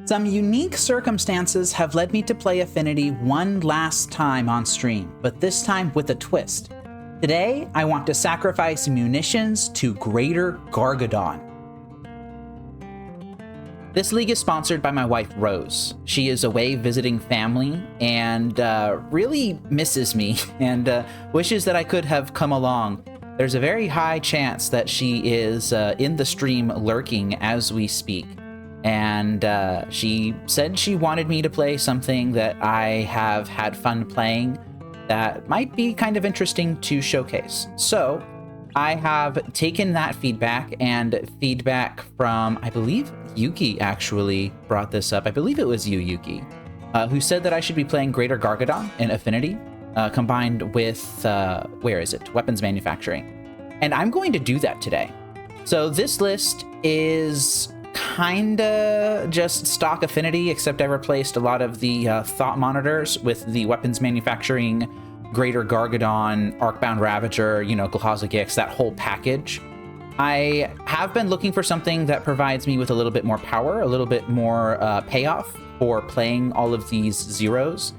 Some unique circumstances have led me to play Affinity one last time on stream, but this time with a twist. Today, I want to sacrifice Munitions to Greater Gargadon. This league is sponsored by my wife, Rose. She is away visiting family and really misses me and wishes that I could have come along. There's a very high chance that she is in the stream lurking as we speak. And she said she wanted me to play something that I have had fun playing that might be kind of interesting to showcase. So I have taken that feedback, and feedback from, I believe Juky actually brought this up. I believe it was you, Juky, who said that I should be playing Greater Gargadon in Affinity, combined with, where is it? Weapons manufacturing. And I'm going to do that today. So this list is kinda just stock Affinity, except I replaced a lot of the thought monitors with the weapons manufacturing, Greater Gargadon, Arcbound Ravager, you know, NuBlkAu, that whole package. I have been looking for something that provides me with a little bit more power, a little bit more payoff for playing all of these zeros.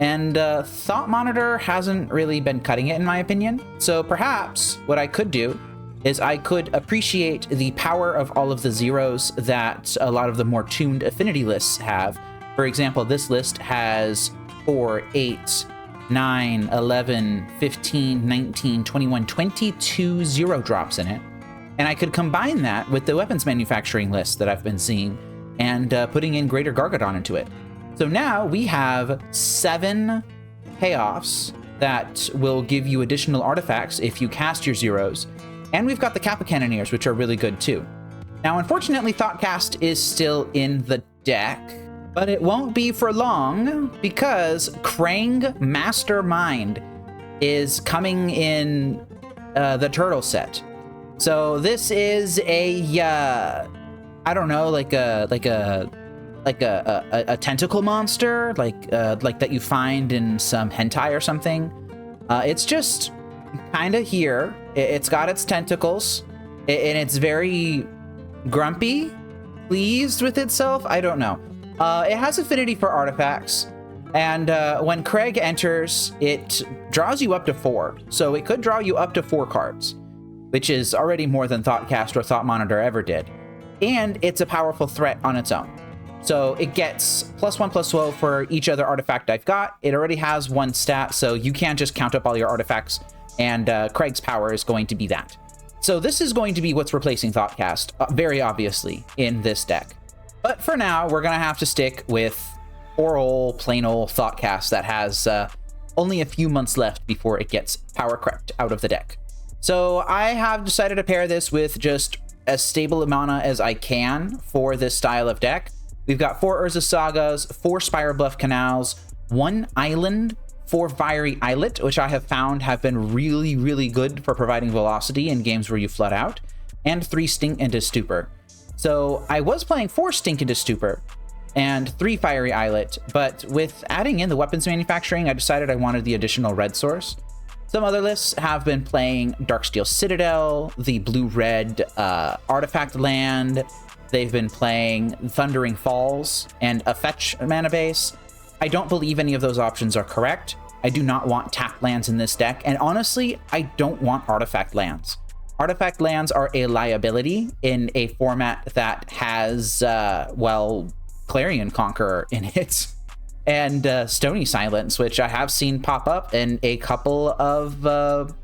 And Thought Monitor hasn't really been cutting it, in my opinion. So perhaps what I could do is I could appreciate the power of all of the zeros that a lot of the more tuned Affinity lists have. For example, this list has 4, 8, 9, 11, 15, 19, 21, 22 zero drops in it. And I could combine that with the weapons manufacturing list that I've been seeing and putting in Greater Gargadon into it. So now we have 7 payoffs that will give you additional artifacts if you cast your zeros. And we've got the Kappa Cannoneers, which are really good too. Now, unfortunately, Thoughtcast is still in the deck, but it won't be for long because Krang Mastermind is coming in the Turtle set. So this is a, I don't know, like a tentacle monster, like that you find in some hentai or something. It's just kind of here. It's got its tentacles, and it's very grumpy, pleased with itself. I don't know. It has affinity for artifacts, and when Craig enters, it draws you up to 4. So it could draw you up to 4 cards, which is already more than Thoughtcast or Thought Monitor ever did. And it's a powerful threat on its own. So it gets +1/+12 for each other artifact I've got. It already has 1 stat, so you can't just count up all your artifacts, and Craig's power is going to be that. So this is going to be what's replacing Thoughtcast, very obviously, in this deck. But for now, we're going to have to stick with poor old, plain old Thoughtcast that has only a few months left before it gets power crept out of the deck. So I have decided to pair this with just as stable a mana as I can for this style of deck. We've got 4 Urza Sagas, 4 Spire Bluff Canals, 1 Island, 4 Fiery Islet, which I have found have been really, really good for providing velocity in games where you flood out, and 3 Stink into Stupor. So I was playing 4 Stink into Stupor and 3 Fiery Islet, but with adding in the weapons manufacturing, I decided I wanted the additional red source. Some other lists have been playing Darksteel Citadel, the blue-red Artifact Land. They've been playing Thundering Falls and a fetch mana base. I don't believe any of those options are correct. I do not want tap lands in this deck, and honestly, I don't want artifact lands. Artifact lands are a liability in a format that has, well, Clarion Conqueror in it, and Stony Silence, which I have seen pop up in a couple of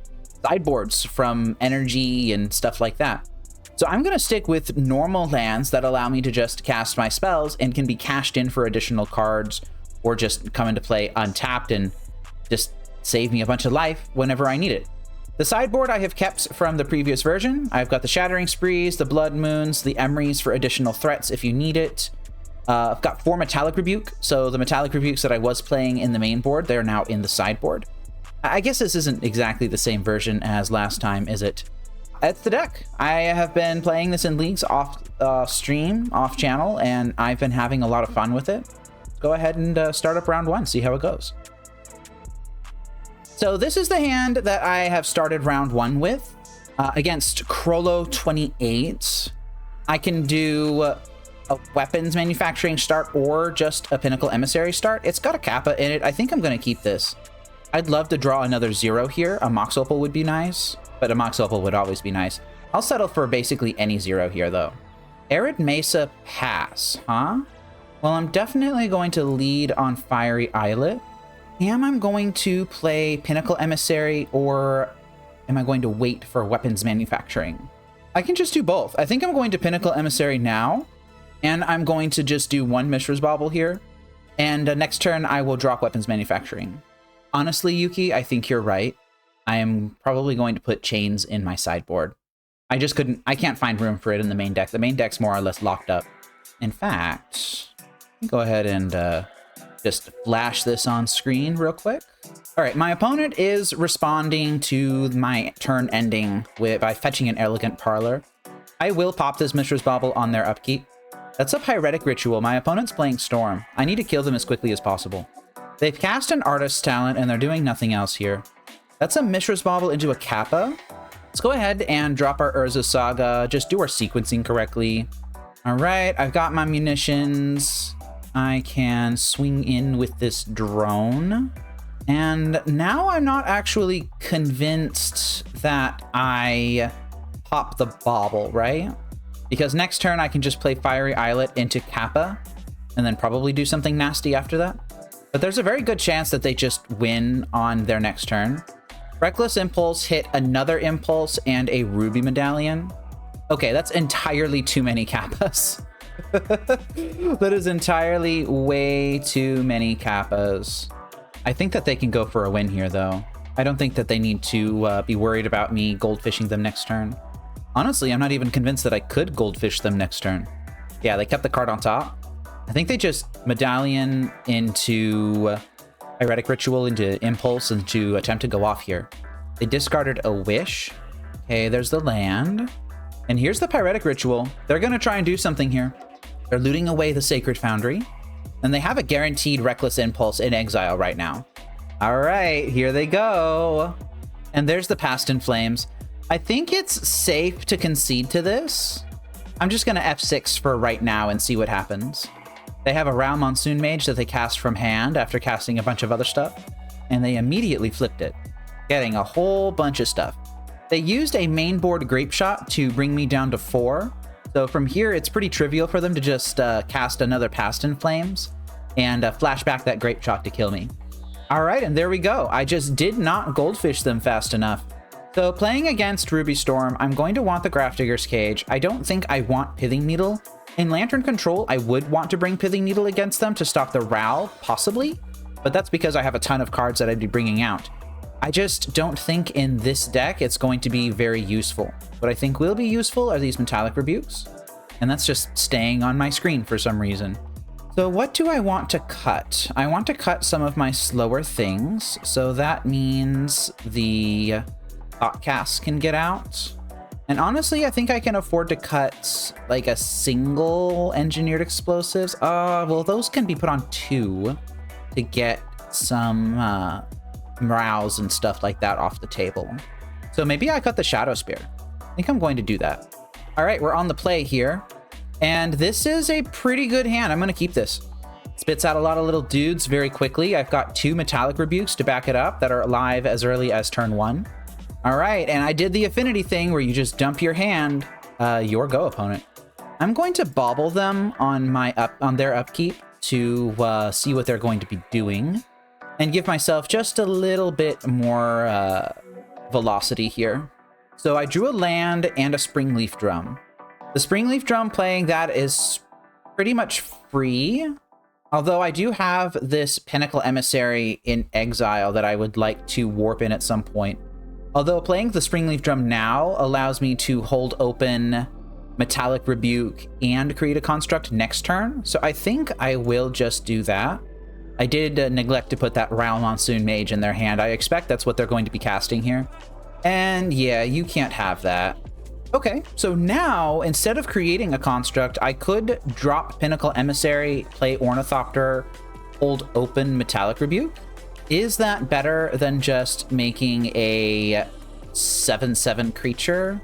sideboards from Energy and stuff like that. So I'm going to stick with normal lands that allow me to just cast my spells and can be cashed in for additional cards, or just come into play untapped and just save me a bunch of life whenever I need it. The sideboard I have kept from the previous version. I've got the Shattering Sprees, the Blood Moons, the Emrys for additional threats if you need it. I've got 4 Metallic Rebuke, so the Metallic Rebukes that I was playing in the main board, they're now in the sideboard. I guess this isn't exactly the same version as last time, is it? It's the deck. I have been playing this in leagues off stream, off channel, and I've been having a lot of fun with it. Go ahead and start up round 1, see how it goes. So this is the hand that I have started round 1 with against Krollo 28. I can do a weapons manufacturing start or just a Pinnacle Emissary start. It's got a Kappa in it. I think I'm going to keep this. I'd love to draw another 0 here. A Mox Opal would be nice, but a Mox Opal would always be nice. I'll settle for basically any 0 here, though. Arid Mesa pass, huh? Well, I'm definitely going to lead on Fiery Islet. Am I going to play Pinnacle Emissary, or am I going to wait for weapons manufacturing? I can just do both. I think I'm going to Pinnacle Emissary now, and I'm going to just do 1 Mishra's Bauble here, and next turn I will drop weapons manufacturing. Honestly, Juky, I think you're right. I am probably going to put chains in my sideboard. I can't find room for it in the main deck. The main deck's more or less locked up. In fact, go ahead and just flash this on screen real quick. All right, my opponent is responding to my turn ending by fetching an Elegant Parlor. I will pop this Mishra's Bauble on their upkeep. That's a Pyretic Ritual. My opponent's playing Storm. I need to kill them as quickly as possible. They've cast an Artist's Talent, and they're doing nothing else here. That's a Mishra's Bauble into a Kappa. Let's go ahead and drop our Urza Saga. Just do our sequencing correctly. All right, I've got my munitions. I can swing in with this drone. And now I'm not actually convinced that I pop the Bauble, right? Because next turn I can just play Fiery Islet into Kappa, and then probably do something nasty after that. But there's a very good chance that they just win on their next turn. Reckless Impulse hit another Impulse and a Ruby Medallion. Okay, that's entirely too many Kappas. That is entirely way too many Kappas. I think that they can go for a win here, though. I don't think that they need to be worried about me goldfishing them next turn. Honestly, I'm not even convinced that I could goldfish them next turn. Yeah, they kept the card on top. I think they just Medallion into Pyretic Ritual into Impulse and to attempt to go off here. They discarded a Wish. Okay, there's the land. And here's the Pyretic Ritual. They're going to try and do something here. They're looting away the Sacred Foundry. And they have a guaranteed Reckless Impulse in exile right now. All right, here they go. And there's the Past in Flames. I think it's safe to concede to this. I'm just going to F6 for right now and see what happens. They have a Rao Monsoon Mage that they cast from hand after casting a bunch of other stuff, and they immediately flipped it, getting a whole bunch of stuff. They used a main board Grape Shot to bring me down to 4, so from here it's pretty trivial for them to just cast another Past in Flames and flash back that Grape Shot to kill me. All right, and there we go. I just did not goldfish them fast enough. So playing against Ruby Storm, I'm going to want the Grafdigger's Cage. I don't think I want Pithing Needle. In Lantern Control, I would want to bring Pithing Needle against them to stop the Ral, possibly, but that's because I have a ton of cards that I'd be bringing out. I just don't think in this deck it's going to be very useful. What I think will be useful are these Metallic Rebukes, and that's just staying on my screen for some reason. So what do I want to cut? I want to cut some of my slower things, so that means the Thoughtcast can get out. And honestly, I think I can afford to cut like a single Engineered Explosives. Well, those can be put on 2 to get some morales and stuff like that off the table. So maybe I cut the Shadow Spear. I think I'm going to do that. All right, we're on the play here. And this is a pretty good hand. I'm going to keep this. Spits out a lot of little dudes very quickly. I've got 2 Metallic Rebukes to back it up that are alive as early as turn 1. All right, and I did the Affinity thing where you just dump your hand. Your go, opponent. I'm going to bobble them on their upkeep to see what they're going to be doing, and give myself just a little bit more velocity here. So I drew a land and a Springleaf Drum. The Springleaf Drum playing that is pretty much free, although I do have this Pinnacle Emissary in exile that I would like to warp in at some point. Although playing the Springleaf Drum now allows me to hold open Metallic Rebuke and create a construct next turn, so I think I will just do that. I did neglect to put that Ral Monsoon Mage in their hand. I expect that's what they're going to be casting here. And yeah, you can't have that. Okay, so now, instead of creating a construct, I could drop Pinnacle Emissary, play Ornithopter, hold open Metallic Rebuke. Is that better than just making a 7/7 creature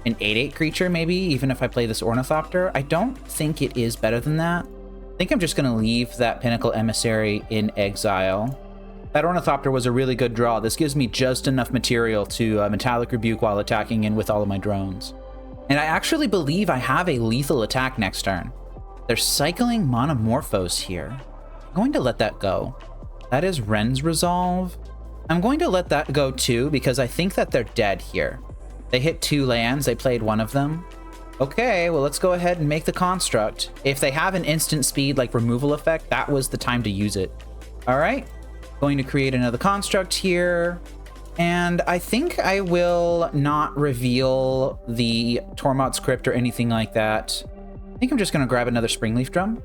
an 8/8 creature, maybe, even if I play this Ornithopter. I don't think it is better than that. I think I'm just going to leave that Pinnacle Emissary in exile. That Ornithopter was a really good draw. This gives me just enough material to Metallic Rebuke while attacking in with all of my drones. And I actually believe I have a lethal attack next turn. They're cycling Monomorphos here. I'm going to let that go. That is Ren's Resolve. I'm going to let that go too, because I think that they're dead here. They hit 2 lands, they played one of them. Okay, well, let's go ahead and make the construct. If they have an instant speed like removal effect, that was the time to use it. All right, going to create another construct here. And I think I will not reveal the Tormod's Crypt or anything like that. I think I'm just going to grab another Springleaf Drum.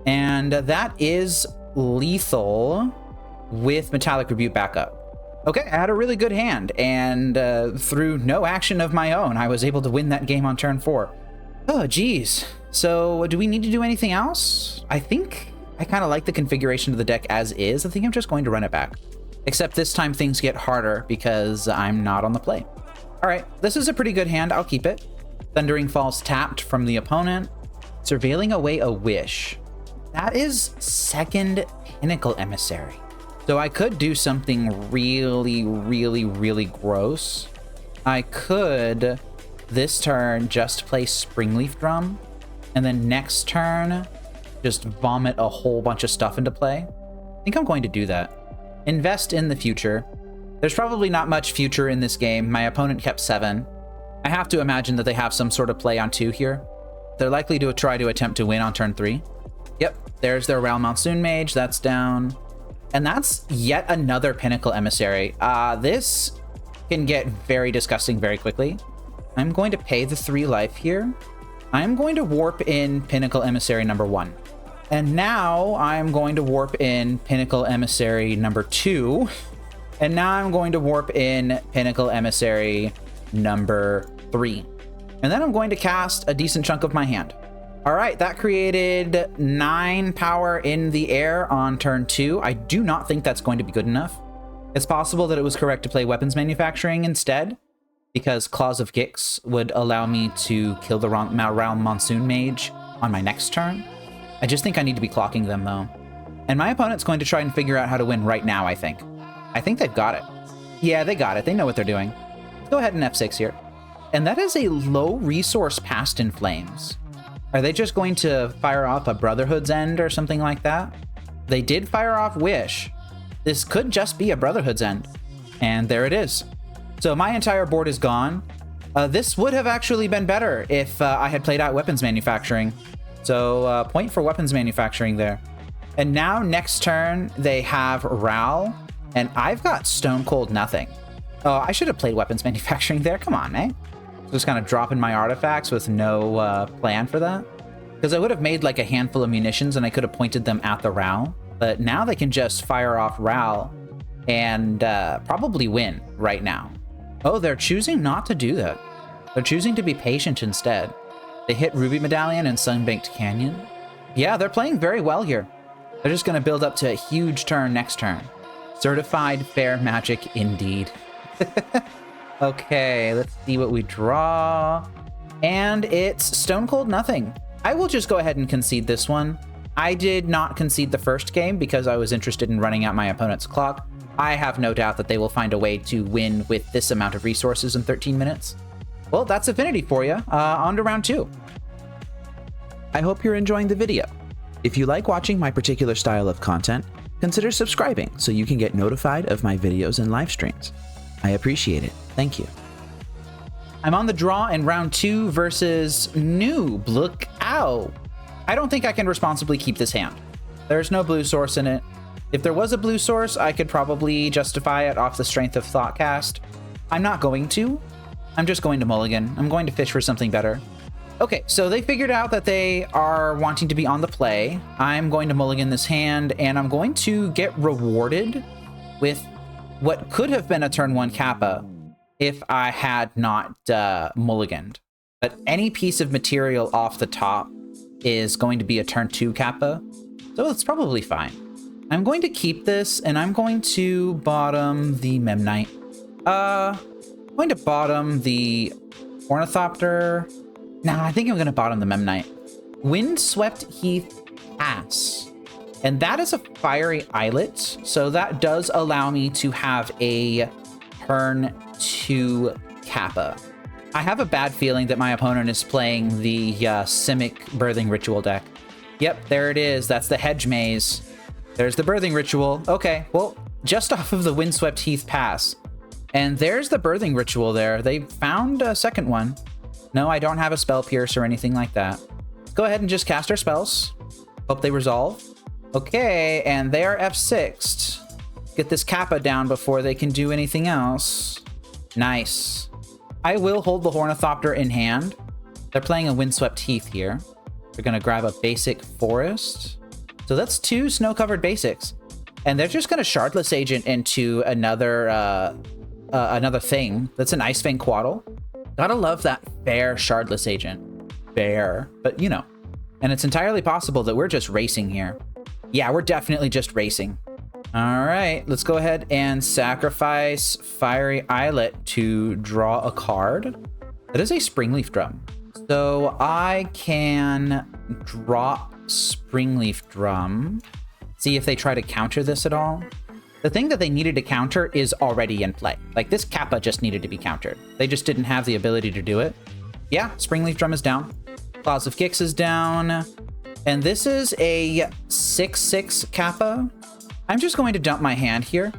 And that is lethal with Metallic Rebuke backup. Okay, I had a really good hand, and through no action of my own, I was able to win that game on turn 4. Oh, geez. So do we need to do anything else? I think I kind of like the configuration of the deck as is. I think I'm just going to run it back. Except this time things get harder because I'm not on the play. All right, this is a pretty good hand. I'll keep it. Thundering Falls tapped from the opponent. Surveilling away a Wish. That is second Pinnacle Emissary. So I could do something really, really, really gross. I could, this turn, just play Springleaf Drum, and then next turn, just vomit a whole bunch of stuff into play. I think I'm going to do that. Invest in the future. There's probably not much future in this game. My opponent kept 7. I have to imagine that they have some sort of play on 2 here. They're likely to try to attempt to win on turn 3. Yep, there's their Realm Monsoon Mage. That's down. And that's yet another Pinnacle Emissary. This can get very disgusting very quickly. I'm going to pay the 3 life here. I'm going to warp in Pinnacle Emissary number 1. And now I'm going to warp in Pinnacle Emissary number 2. And now I'm going to warp in Pinnacle Emissary number 3. And then I'm going to cast a decent chunk of my hand. All right, that created 9 power in the air on turn 2. I do not think that's going to be good enough. It's possible that it was correct to play Weapons Manufacturing instead, because Claws of Gix would allow me to kill the Realm Monsoon Mage on my next turn. I just think I need to be clocking them, though. And my opponent's going to try and figure out how to win right now, I think. I think they've got it. Yeah, they got it. They know what they're doing. Let's go ahead and F6 here. And that is a low resource Past in Flames. Are they just going to fire off a Brotherhood's End or something like that? They did fire off Wish. This could just be a Brotherhood's End. And there it is. So my entire board is gone. This would have actually been better if I had played out Weapons Manufacturing. So point for Weapons Manufacturing there. And now next turn they have Ral. And I've got Stone Cold Nothing. Oh, I should have played Weapons Manufacturing there. Come on, eh? Just kind of dropping my artifacts with no plan for that. Because I would have made like a handful of munitions and I could have pointed them at the Ral. But now they can just fire off Ral and probably win right now. Oh, they're choosing not to do that. They're choosing to be patient instead. They hit Ruby Medallion and Sunbanked Canyon. Yeah, they're playing very well here. They're just going to build up to a huge turn next turn. Certified fair magic indeed. Okay, let's see what we draw. And it's Stone Cold Nothing. I will just go ahead and concede this one. I did not concede the first game because I was interested in running out my opponent's clock. I have no doubt that they will find a way to win with this amount of resources in 13 minutes. Well, that's Affinity for you. On to round 2. I hope you're enjoying the video. If you like watching my particular style of content, consider subscribing so you can get notified of my videos and live streams. I appreciate it. Thank you. I'm on the draw in round 2 versus NuBlkAu. I don't think I can responsibly keep this hand. There's no blue source in it. If there was a blue source, I could probably justify it off the strength of Thoughtcast. I'm not going to. I'm just going to mulligan. I'm going to fish for something better. Okay, so they figured out that they are wanting to be on the play. I'm going to mulligan this hand, and I'm going to get rewarded with what could have been a turn 1 Kappa if I had not mulliganed. But any piece of material off the top is going to be a turn 2 Kappa, so it's probably fine. I'm going to keep this, and I'm going to bottom the Memnite. I'm going to bottom the Ornithopter. Nah, I think I'm going to bottom the Memnite. Windswept Heath Pass. And that is a fiery islet. So that does allow me to have a turn 2 Kappa. I have a bad feeling that my opponent is playing the Simic Birthing Ritual deck. Yep, there it is. That's the Hedge Maze. There's the Birthing Ritual. Okay, well, just off of the Windswept Heath Pass. And there's the Birthing Ritual there. They found a second one. No, I don't have a Spell Pierce or anything like that. Let's go ahead and just cast our spells. Hope they resolve. Okay, and they are F6'd. Get this Kappa down before they can do anything else. Nice. I will hold the Ornithopter in hand. They're playing a Windswept Heath here. They're going to grab a basic Forest. So that's 2 snow-covered basics. And they're just going to Shardless Agent into another thing. That's an Ice Fang Quaddle. Gotta love that fair Shardless Agent. Fair, but you know. And it's entirely possible that we're just racing here. Yeah, we're definitely just racing. All right, let's go ahead and sacrifice Fiery Islet to draw a card. That is a Springleaf Drum. So I can drop Springleaf Drum. See if they try to counter this at all. The thing that they needed to counter is already in play. Like, this Kappa just needed to be countered. They just didn't have the ability to do it. Yeah, Springleaf Drum is down. Claws of Gix is down. And this is a 6/6 Kappa. I'm just going to dump my hand here,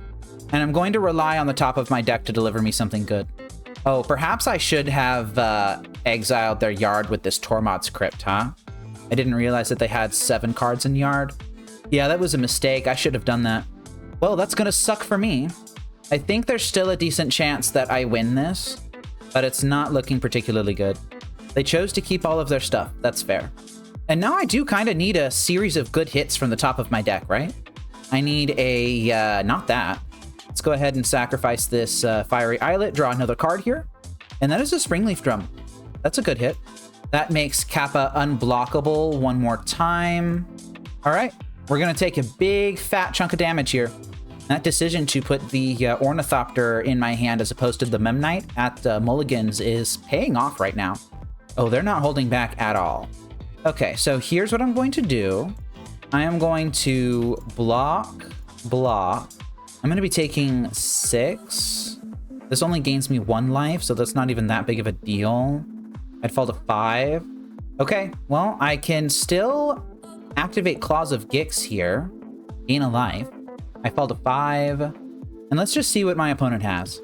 and I'm going to rely on the top of my deck to deliver me something good. Oh, perhaps I should have exiled their Yard with this Tormod's Crypt, huh? I didn't realize that they had 7 cards in Yard. Yeah, that was a mistake. I should have done that. Well, that's going to suck for me. I think there's still a decent chance that I win this, but it's not looking particularly good. They chose to keep all of their stuff. That's fair. And now I do kind of need a series of good hits from the top of my deck, right? I need a, not that. Let's go ahead and sacrifice this Fiery Islet, draw another card here. And that is a Springleaf Drum. That's a good hit. That makes Kappa unblockable one more time. All right, we're gonna take a big fat chunk of damage here. That decision to put the Ornithopter in my hand as opposed to the Memnite at Mulligan's is paying off right now. Oh, they're not holding back at all. Okay, so here's what I'm going to do. I am going to block. I'm going to be taking 6. This only gains me 1 life, so that's not even that big of a deal. I'd fall to 5. Okay, well, I can still activate Claws of Gix here. Gain a life. I fall to 5. And let's just see what my opponent has.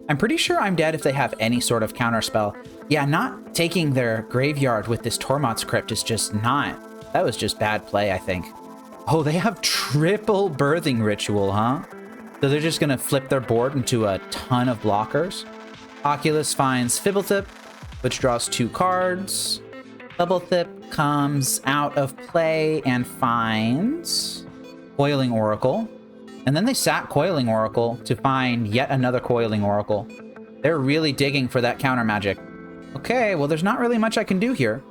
I'm pretty sure I'm dead if they have any sort of counterspell. Yeah, not taking their graveyard with this Tormod's Crypt is just not... That was just bad play, I think. Oh, they have triple Birthing Ritual, huh? So they're just going to flip their board into a ton of blockers. Oculus finds Fibblethip, which draws 2 cards. Doublethip comes out of play and finds Coiling Oracle. And then they sat Coiling Oracle to find yet another Coiling Oracle. They're really digging for that counter magic. Okay, well, there's not really much I can do here.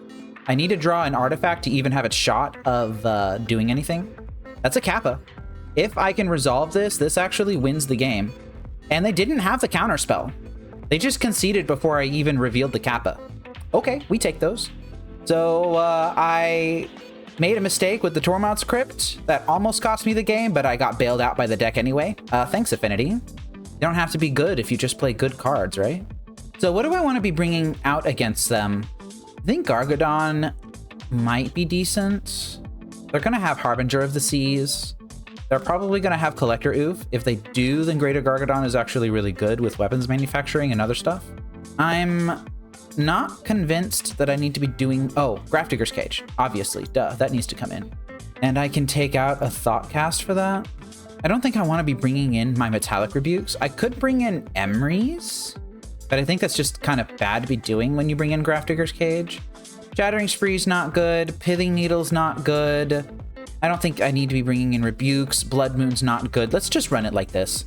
I need to draw an artifact to even have a shot of doing anything. That's a Kappa. If I can resolve this, this actually wins the game. And they didn't have the counter spell. They just conceded before I even revealed the Kappa. Okay, we take those. So I made a mistake with the Tormod's Crypt. That almost cost me the game, but I got bailed out by the deck anyway. Thanks, Affinity. You don't have to be good if you just play good cards, right? So what do I want to be bringing out against them? I think Gargadon might be decent. They're going to have Harbinger of the Seas. They're probably going to have Collector Oof. If they do, then Greater Gargadon is actually really good with weapons manufacturing and other stuff. I'm not convinced that I need to be doing... Oh, Grafdigger's Cage. Obviously. Duh. That needs to come in. And I can take out a Thoughtcast for that. I don't think I want to be bringing in my Metallic Rebukes. I could bring in Emrys, but I think that's just kind of bad to be doing when you bring in Grafdigger's Cage. Shattering Spree's not good. Pithing Needle's not good. I don't think I need to be bringing in Rebukes. Blood Moon's not good. Let's just run it like this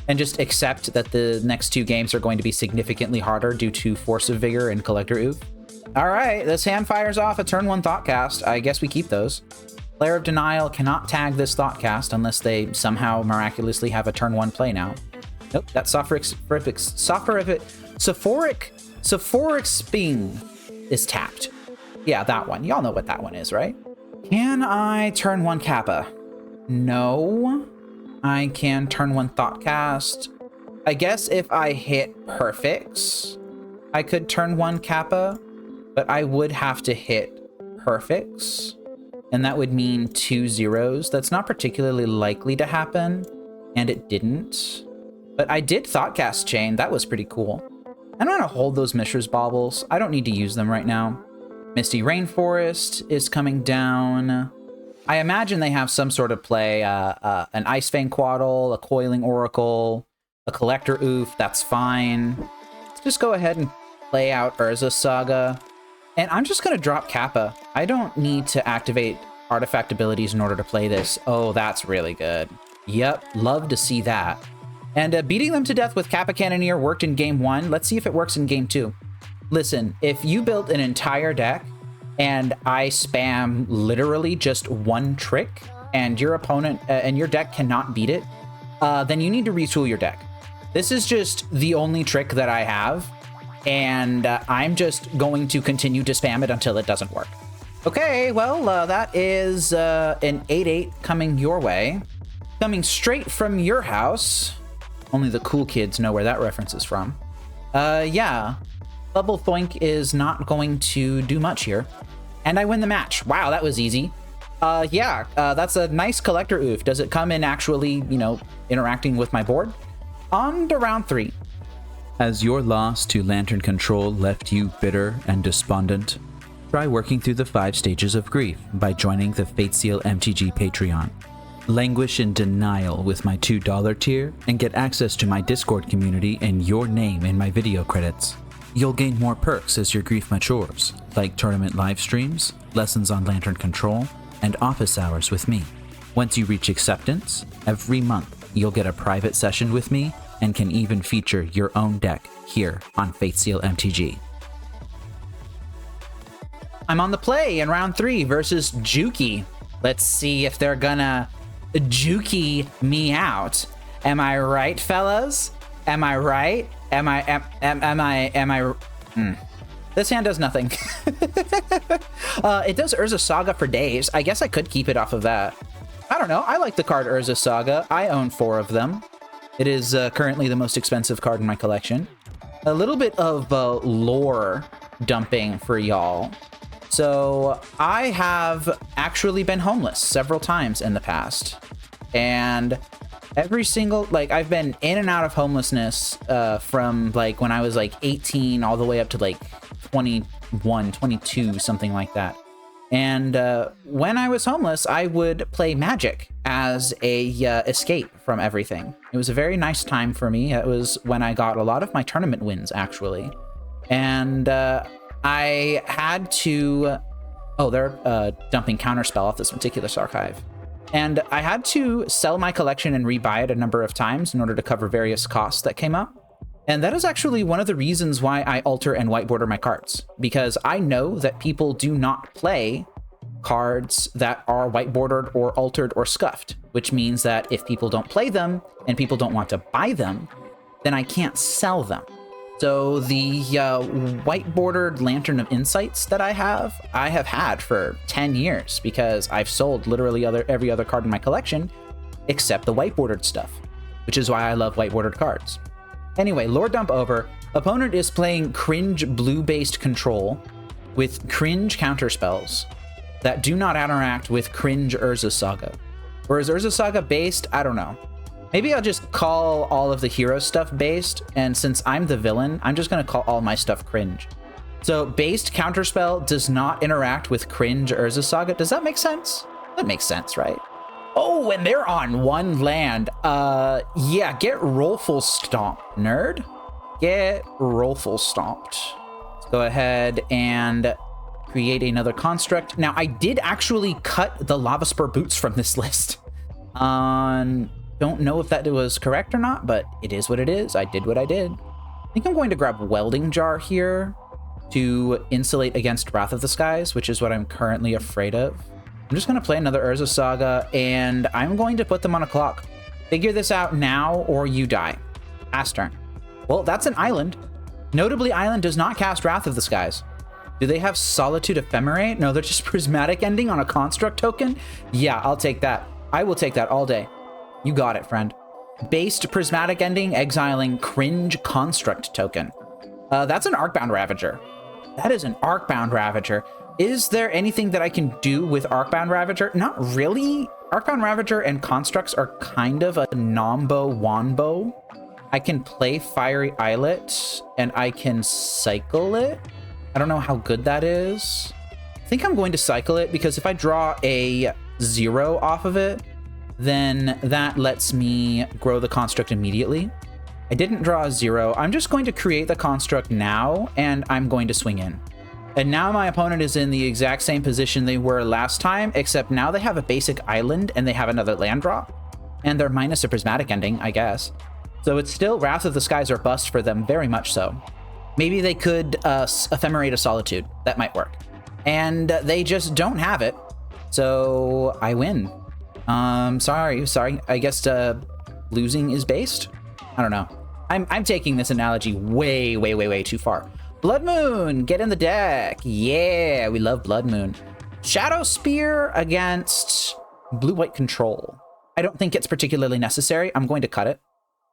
and just accept that the next 2 games are going to be significantly harder due to Force of Vigor and Collector Oof. All right, this hand fires off a turn 1 Thoughtcast. I guess we keep those. Player of Denial cannot tag this Thoughtcast unless they somehow miraculously have a turn 1 play now. Nope, that Sophoric So FlxEx is tapped. Yeah, that one. Y'all know what that one is, right? Can I turn 1 Kappa? No. I can turn 1 Thoughtcast. I guess if I hit Perfects, I could turn 1 Kappa, but I would have to hit Perfects, and that would mean 2 zeros. That's not particularly likely to happen, and it didn't. But I did Thoughtcast Chain. That was pretty cool. I'm gonna hold those Mishra's Baubles. I don't need to use them right now. Misty Rainforest is coming down. I imagine they have some sort of play, an Ice Fang Quaddle, a Coiling Oracle, a Collector Oof. That's fine. Let's just go ahead and play out Urza Saga. And I'm just gonna drop Kappa. I don't need to activate artifact abilities in order to play this. Oh, that's really good. Yep, love to see that. And beating them to death with Kappa Cannoneer worked in game 1. Let's see if it works in game 2. Listen, if you built an entire deck and I spam literally just one trick and your opponent and your deck cannot beat it, then you need to retool your deck. This is just the only trick that I have, and I'm just going to continue to spam it until it doesn't work. Okay, well, that is an 8/8 coming your way. Coming straight from your house. Only the cool kids know where that reference is from. Yeah. Bubble Thoink is not going to do much here. And I win the match. Wow, that was easy. Yeah, that's a nice collector oof. Does it come in actually, you know, interacting with my board? On to round 3. Has your loss to Lantern Control left you bitter and despondent? Try working through the 5 stages of grief by joining the FateSeal MTG Patreon. Languish in denial with my $2 tier and get access to my Discord community and your name in my video credits. You'll gain more perks as your grief matures, like tournament live streams, lessons on Lantern Control, and office hours with me. Once you reach acceptance, every month you'll get a private session with me and can even feature your own deck here on FateSeal MTG. I'm on the play in round 3 versus Juky. Let's see if they're gonna Juky me out. Am I right, fellas? Am I right? Am I? This hand does nothing. It does Urza Saga for days. I guess I could keep it off of that. I don't know. I like the card Urza Saga. I own 4 of them. It is currently the most expensive card in my collection. A little bit of lore dumping for y'all. So I have actually been homeless several times in the past. And every single, like, I've been in and out of homelessness from like when I was like 18 all the way up to like 21, 22, something like that. And when I was homeless, I would play Magic as a escape from everything. It was a very nice time for me. It was when I got a lot of my tournament wins, actually. And I had to... Oh, they're dumping Counterspell off this meticulous archive. And I had to sell my collection and rebuy it a number of times in order to cover various costs that came up. And that is actually one of the reasons why I alter and whiteborder my cards, because I know that people do not play cards that are whitebordered or altered or scuffed, which means that if people don't play them and people don't want to buy them, then I can't sell them. So the white-bordered Lantern of Insights that I have had for 10 years because I've sold literally every other card in my collection except the white-bordered stuff, which is why I love white-bordered cards. Anyway, lore dump over. Opponent is playing cringe blue-based control with cringe counterspells that do not interact with cringe Urza Saga. Or is Urza Saga based? I don't know. Maybe I'll just call all of the hero stuff based, and since I'm the villain, I'm just gonna call all my stuff cringe. So based counterspell does not interact with cringe Urza Saga. Does that make sense? That makes sense, right? Oh, and they're on 1 land. Yeah, get rollful stomp, nerd. Get rollful stomped. Let's go ahead and create another construct. Now, I did actually cut the Lava Spur Boots from this list. Don't know if that was correct or not, but it is what it is. I did what I did. I think I'm going to grab Welding Jar here to insulate against Wrath of the Skies, which is what I'm currently afraid of. I'm just going to play another Urza Saga, and I'm going to put them on a clock. Figure this out now, or you die. Pass turn. Well, that's an island. Notably, Island does not cast Wrath of the Skies. Do they have Solitude Ephemerate? No, they're just Prismatic Ending on a Construct token? Yeah, I'll take that. I will take that all day. You got it, friend. Based Prismatic Ending, exiling Cringe Construct token. That's an Arcbound Ravager. That is an Arcbound Ravager. Is there anything that I can do with Arcbound Ravager? Not really. Arcbound Ravager and Constructs are kind of a Nombo Wanbo. I can play Fiery Islet, and I can cycle it. I don't know how good that is. I think I'm going to cycle it, because if I draw a 0 off of it, then that lets me grow the Construct immediately. I didn't draw a 0. I'm just going to create the Construct now, and I'm going to swing in. And now my opponent is in the exact same position they were last time, except now they have a basic island and they have another land drop. And they're minus a Prismatic Ending, I guess. So it's still Wrath of the Skies or bust for them, very much so. Maybe they could Ephemerate a Solitude. That might work. And they just don't have it. So I win. Sorry. I guess losing is based? I don't know. I'm taking this analogy way too far. Blood Moon, get in the deck. Yeah, we love Blood Moon. Shadow Spear against blue-white control. I don't think it's particularly necessary. I'm going to cut it.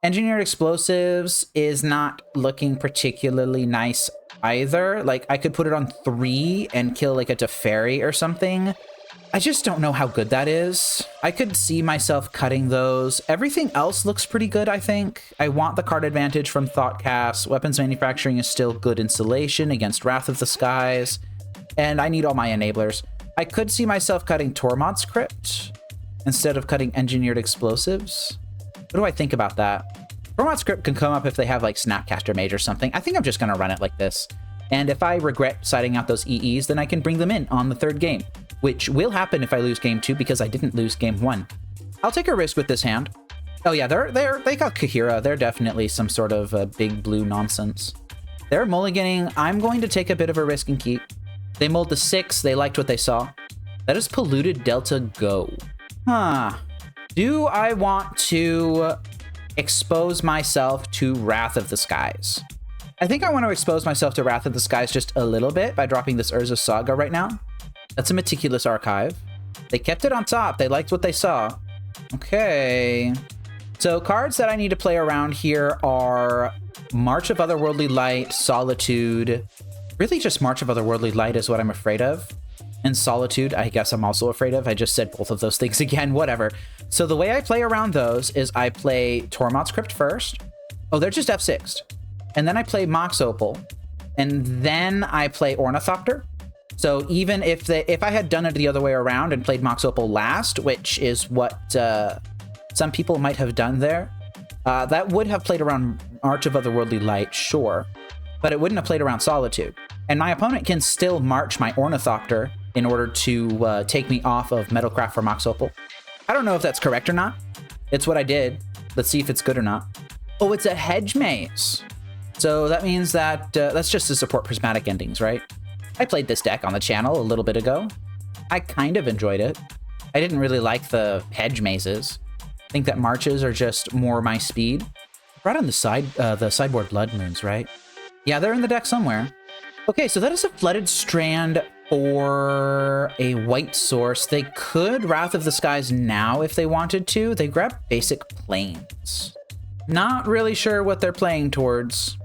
Engineered Explosives is not looking particularly nice either. Like, I could put it on 3 and kill like a Teferi or something. I just don't know how good that is. I could see myself cutting those. Everything else looks pretty good, I think. I want the card advantage from Thoughtcast. Weapons Manufacturing is still good insulation against Wrath of the Skies. And I need all my enablers. I could see myself cutting Tormod's Crypt instead of cutting Engineered Explosives. What do I think about that? Tormod's Crypt can come up if they have like Snapcaster Mage or something. I think I'm just going to run it like this. And if I regret siding out those EEs, then I can bring them in on the 3rd game. Which will happen if I lose game 2 because I didn't lose game 1. I'll take a risk with this hand. Oh yeah, they got Kahira. They're definitely some sort of big blue nonsense. They're mulliganing. I'm going to take a bit of a risk and keep. They mulled the 6. They liked what they saw. That is Polluted Delta Go. Huh. Do I want to expose myself to Wrath of the Skies? I think I want to expose myself to Wrath of the Skies just a little bit by dropping this Urza Saga right now. That's a Meticulous Archive. They kept it on top. They liked what they saw. Okay. So cards that I need to play around here are March of Otherworldly Light, Solitude. Really just March of Otherworldly Light is what I'm afraid of. And Solitude, I guess I'm also afraid of. I just said both of those things again, whatever. So the way I play around those is I play Tormod's Crypt first. Oh, they're just F6'd. And then I play Mox Opal. And then I play Ornithopter. So even if I had done it the other way around and played Mox Opal last, which is what some people might have done there, that would have played around March of Otherworldly Light, sure, but it wouldn't have played around Solitude. And my opponent can still march my Ornithopter in order to take me off of Metalcraft for Mox Opal. I don't know if that's correct or not. It's what I did. Let's see if it's good or not. Oh, it's a Hedge Maze. So that means that that's just to support Prismatic Endings, right? I played this deck on the channel a little bit ago. I kind of enjoyed it. I didn't really like the Hedge Mazes. I think that Marches are just more my speed. Right on the sideboard Blood Moons, right? Yeah, they're in the deck somewhere. Okay, so that is a Flooded Strand for a white source. They could Wrath of the Skies now if they wanted to. They grab basic Plains. Not really sure what they're playing towards.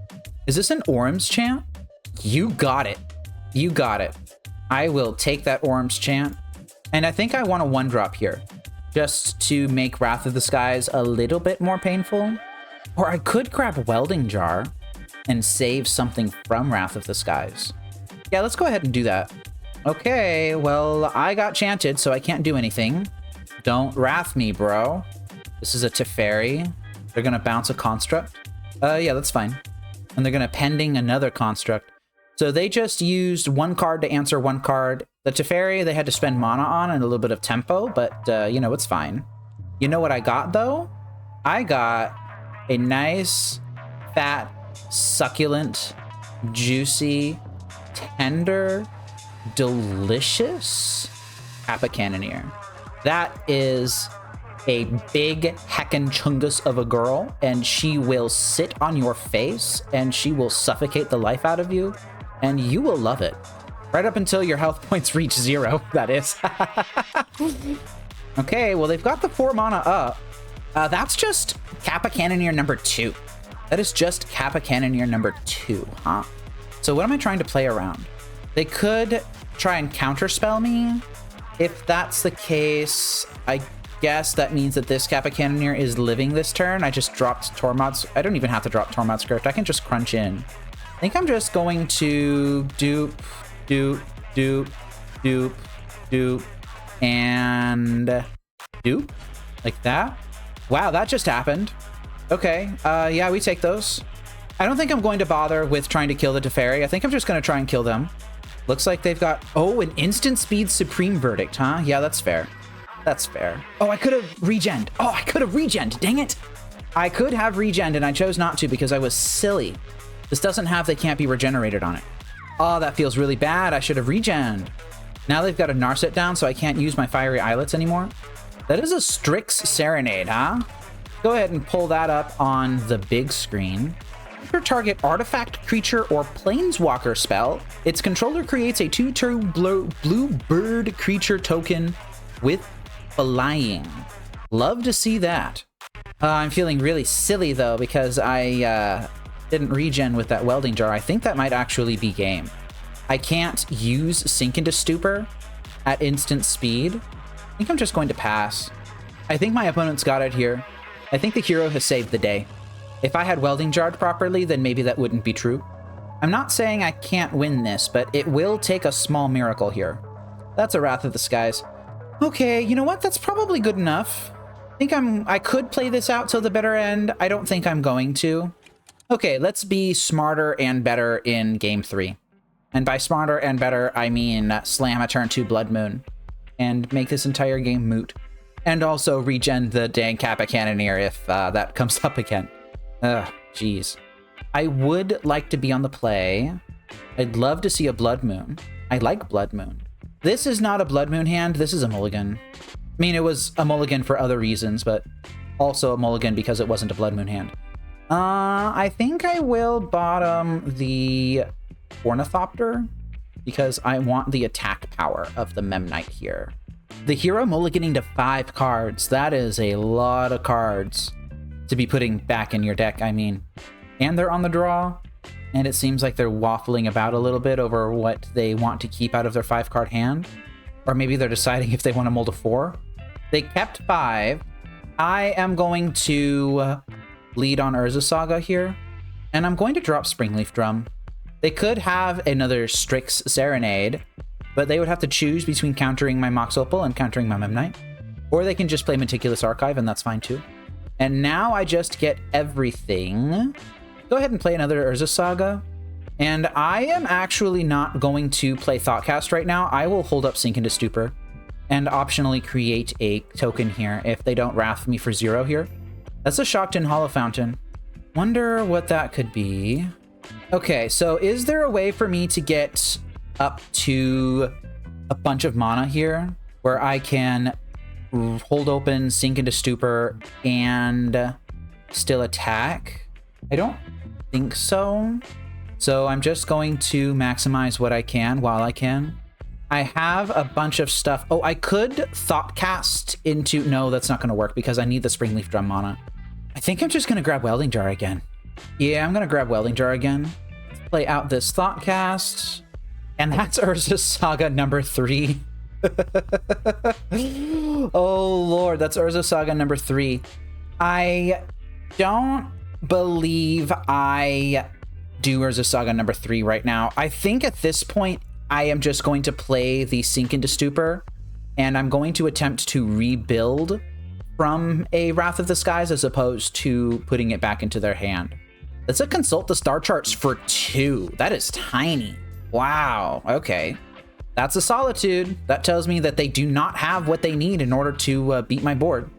Is this an Orm's Chant? You got it. You got it. I will take that Orm's Chant. And I think I want a 1-drop here, just to make Wrath of the Skies a little bit more painful. Or I could grab Welding Jar and save something from Wrath of the Skies. Yeah, let's go ahead and do that. Okay, well, I got chanted, so I can't do anything. Don't wrath me, bro. This is a Teferi. They're gonna bounce a Construct. Yeah, that's fine. And they're gonna pending another Construct. So they just used 1 card to answer 1 card. The Teferi, they had to spend mana on and a little bit of tempo, but, you know, it's fine. You know what I got, though? I got a nice, fat, succulent, juicy, tender, delicious Kappa Cannoneer. That is a big heckin' chungus of a girl, and she will sit on your face and she will suffocate the life out of you, and you will love it. Right up until your health points reach 0, that is. Okay, well, they've got the 4 mana up. That's just Kappa Cannoneer number 2. That is just Kappa Cannoneer number 2, huh? So what am I trying to play around? They could try and counterspell me. If that's the case, I guess that means that this Kappa Cannoneer is living this turn. I just dropped Tormod's. I don't even have to drop Tormod's Script. I can just crunch in. I think I'm just going to dupe, and dupe, like that. Wow, that just happened. Okay, yeah, we take those. I don't think I'm going to bother with trying to kill the Teferi. I think I'm just going to try and kill them. Looks like they've got, oh, an instant speed Supreme Verdict, huh? Yeah, that's fair. That's fair. Oh, I could have regened. Oh, I could have regened. Dang it. I could have regened, and I chose not to because I was silly. This doesn't have they can't be regenerated on it. Oh, that feels really bad. I should have regened. Now they've got a Narset down, so I can't use my Fiery Islets anymore. That is a Strix Serenade, huh? Go ahead and pull that up on the big screen. For target artifact, creature, or planeswalker spell, its controller creates a 2/2 blue bird creature token with flying. Love to see that. I'm feeling really silly, though, because I didn't regen with that welding jar. I think that might actually be game. I can't use Sink into Stupor at instant speed. I think I'm just going to pass. I think my opponent's got it here. I think the hero has saved the day. If I had welding jarred properly, then maybe that wouldn't be true. I'm not saying I can't win this, but it will take a small miracle here. That's a Wrath of the Skies. Okay, you know what? That's probably good enough. I could play this out till the bitter end. I don't think I'm going to. Okay, let's be smarter and better in game 3. And by smarter and better, I mean slam a turn 2 Blood Moon and make this entire game moot. And also regen the dang Kappa Cannoneer if that comes up again. Ugh, jeez. I would like to be on the play. I'd love to see a Blood Moon. I like Blood Moon. This is not a Blood Moon hand. This is a mulligan. I mean, it was a mulligan for other reasons, but also a mulligan because it wasn't a Blood Moon hand. I think I will bottom the Ornithopter because I want the attack power of the Memnite here. The hero mulliganing to 5 cards. That is a lot of cards to be putting back in your deck, I mean. And they're on the draw, and it seems like they're waffling about a little bit over what they want to keep out of their 5-card hand. Or maybe they're deciding if they want to mold a 4. They kept 5. I am going to lead on Urza Saga here, and I'm going to drop Springleaf Drum. They could have another Strix Serenade, but they would have to choose between countering my Mox Opal and countering my Memnite. Or they can just play Meticulous Archive, and that's fine too. And now I just get everything. Go ahead and play another Urza Saga. And I am actually not going to play Thoughtcast right now. I will hold up Sink into Stupor and optionally create a token here if they don't Wrath me for 0 here. That's a Shockton Hollow Fountain. Wonder what that could be. Okay, so is there a way for me to get up to a bunch of mana here where I can hold open, Sink into Stupor, and still attack? I don't think so. So I'm just going to maximize what I can while I can. I have a bunch of stuff. Oh, I could Thoughtcast into... No, that's not going to work because I need the Springleaf Drum mana. I think I'm just going to grab Welding Jar again. Yeah, I'm going to grab Welding Jar again. Play out this Thoughtcast. And that's Urza Saga number 3. Oh, Lord, that's Urza Saga number 3. I don't believe I do Urza Saga number 3 right now. I think at this point, I am just going to play the Sink into Stupor, and I'm going to attempt to rebuild from a Wrath of the Skies as opposed to putting it back into their hand. Let's consult the star charts for 2. That is tiny. Wow. Okay. That's a Solitude. That tells me that they do not have what they need in order to beat my board.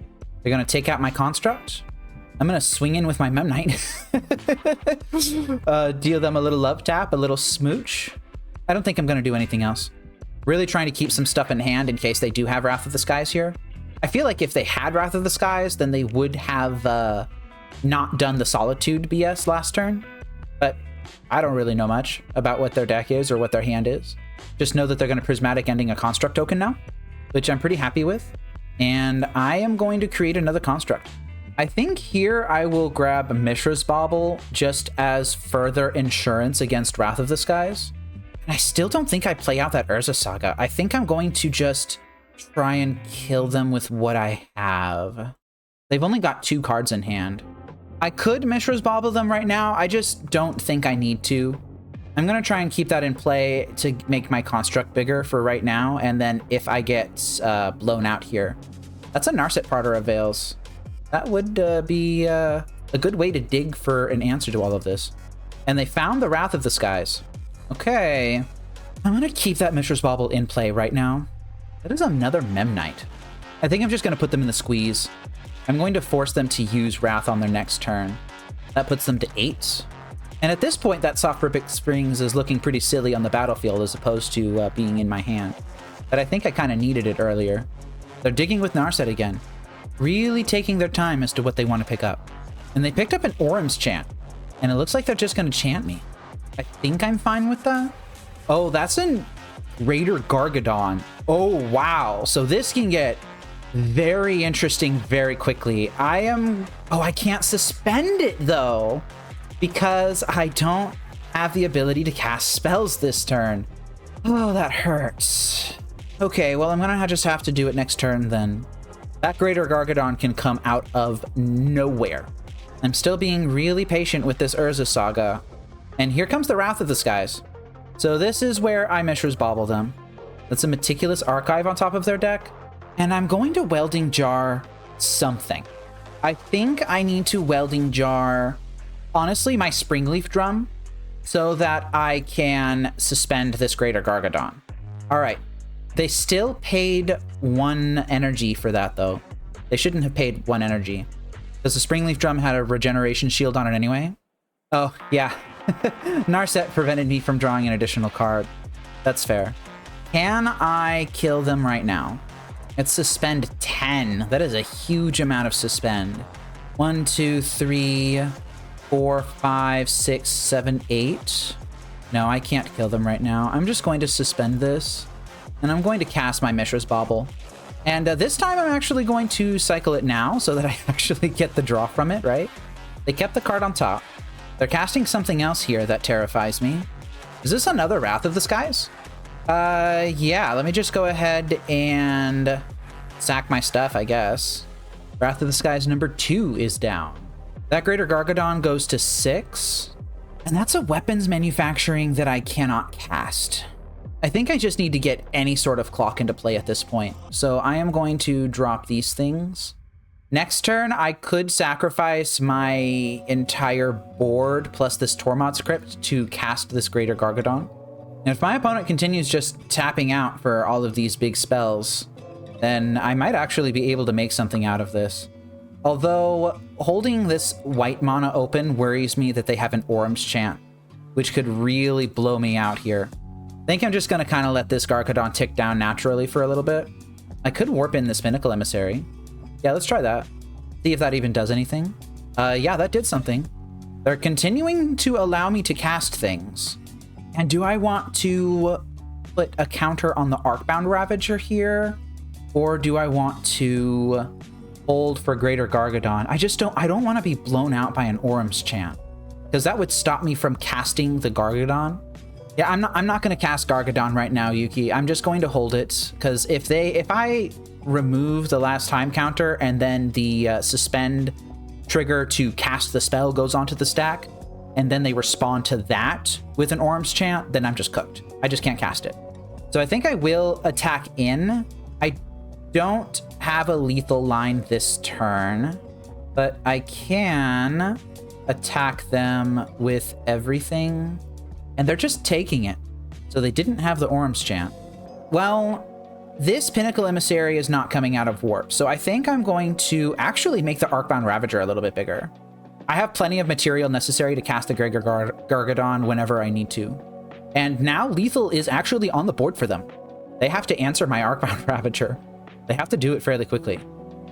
They're going to take out my Construct. I'm going to swing in with my Memnite. Deal them a little love tap, a little smooch. I don't think I'm going to do anything else. Really trying to keep some stuff in hand in case they do have Wrath of the Skies here. I feel like if they had Wrath of the Skies, then they would have not done the Solitude BS last turn. But I don't really know much about what their deck is or what their hand is. Just know that they're going to Prismatic Ending a Construct token now, which I'm pretty happy with. And I am going to create another Construct. I think here I will grab Mishra's Bauble just as further insurance against Wrath of the Skies. And I still don't think I play out that Urza Saga. I think I'm going to just try and kill them with what I have. They've only got 2 cards in hand. I could Mishra's Bauble them right now. I just don't think I need to. I'm going to try and keep that in play to make my construct bigger for right now. And then if I get blown out here, that's a Narset Parter of Veils. That would be a good way to dig for an answer to all of this. And they found the Wrath of the Skies. Okay. I'm going to keep that Mishra's Bauble in play right now. That is another Memnite. I think I'm just going to put them in the squeeze. I'm going to force them to use Wrath on their next turn. That puts them to 8. And at this point, that Soft Ribbit Springs is looking pretty silly on the battlefield as opposed to being in my hand. But I think I kind of needed it earlier. They're digging with Narset again. Really taking their time as to what they want to pick up. And they picked up an Orim's Chant. And it looks like they're just going to chant me. I think I'm fine with that. Oh, that's an Raider Gargadon. Oh, wow. So this can get very interesting very quickly. I can't suspend it though, because I don't have the ability to cast spells this turn. Oh, that hurts. Okay, well, I'm gonna just have to do it next turn then. That Greater Gargadon can come out of nowhere. I'm still being really patient with this Urza Saga. And here comes the Wrath of the Skies. So this is where I Mishra's Bauble them. That's a Meticulous Archive on top of their deck. And I'm going to Welding Jar something. I think I need to Welding Jar, honestly, my Springleaf Drum, so that I can suspend this Greater Gargadon. All right. They still paid 1 energy for that, though. They shouldn't have paid 1 energy, because the Springleaf Drum had a regeneration shield on it anyway. Oh, yeah. Narset prevented me from drawing an additional card. That's fair. Can I kill them right now? It's suspend 10. That is a huge amount of suspend. 1, 2, 3, 4, 5, 6, 7, 8. No, I can't kill them right now. I'm just going to suspend this. And I'm going to cast my Mishra's Bauble. And this time I'm actually going to cycle it now so that I actually get the draw from it, right? They kept the card on top. They're casting something else here that terrifies me. Is this another Wrath of the Skies? Yeah, let me just go ahead and sack my stuff, I guess. Wrath of the Skies number 2 is down. That Greater Gargadon goes to 6. And that's a weapons manufacturing that I cannot cast. I think I just need to get any sort of clock into play at this point. So I am going to drop these things. Next turn, I could sacrifice my entire board plus this Tormod's Crypt to cast this Greater Gargadon. And if my opponent continues just tapping out for all of these big spells, then I might actually be able to make something out of this. Although, holding this white mana open worries me that they have an Orim's Chant, which could really blow me out here. I think I'm just going to kind of let this Gargadon tick down naturally for a little bit. I could warp in this Pinnacle Emissary. Yeah, let's try that. See if that even does anything. Yeah, that did something. They're continuing to allow me to cast things. And do I want to put a counter on the Arcbound Ravager here? Or do I want to hold for Greater Gargadon? I don't want to be blown out by an Orim's Chant, because that would stop me from casting the Gargadon. Yeah, I'm not going to cast Gargadon right now, Juky. I'm just going to hold it, because if I remove the last time counter and then the suspend trigger to cast the spell goes onto the stack, and then they respond to that with an Orim's Chant, then I'm just cooked. I just can't cast it. So I think I will attack in. I don't have a lethal line this turn, but I can attack them with everything. And they're just taking it. So they didn't have the Orim's Chant. Well, this Pinnacle Emissary is not coming out of warp. So I think I'm going to actually make the Arcbound Ravager a little bit bigger. I have plenty of material necessary to cast the Greater Gargadon whenever I need to. And now lethal is actually on the board for them. They have to answer my Arcbound Ravager. They have to do it fairly quickly.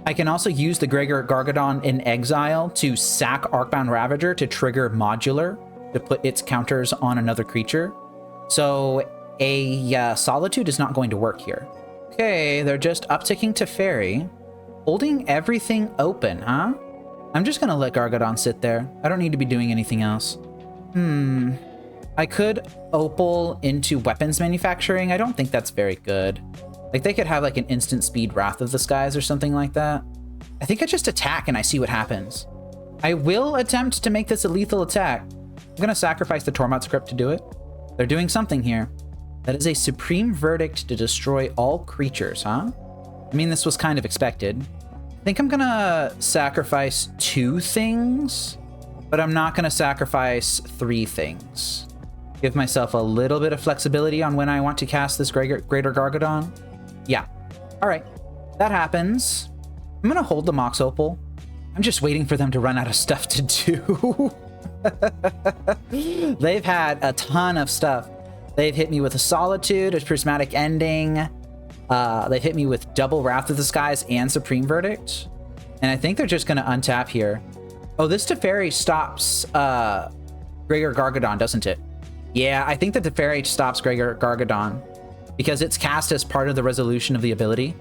I can also use the Gregor Gargadon in exile to sack Arcbound Ravager to trigger Modular to put its counters on another creature. So a Solitude is not going to work here. Okay, they're just upticking to Fairy, holding everything open, huh? I'm just gonna let Gargadon sit there. I don't need to be doing anything else. I could Opal into weapons manufacturing. I don't think that's very good. Like, they could have like an instant speed Wrath of the Skies or something like that. I think I just attack and I see what happens. I will attempt to make this a lethal attack. I'm gonna sacrifice the Tormod script to do it. They're doing something here. That is a Supreme Verdict to destroy all creatures, huh? I mean, this was kind of expected. I think I'm gonna sacrifice 2 things, but I'm not gonna sacrifice 3 things. Give myself a little bit of flexibility on when I want to cast this Greater Gargadon. Yeah. All right. That happens. I'm going to hold the Mox Opal. I'm just waiting for them to run out of stuff to do. They've had a ton of stuff. They've hit me with a Solitude, a Prismatic Ending. They've hit me with double Wrath of the Skies and Supreme Verdict. And I think they're just going to untap here. Oh, this Teferi stops Gregor Gargadon, doesn't it? Yeah, I think that Teferi stops Gregor Gargadon because it's cast as part of the resolution of the ability.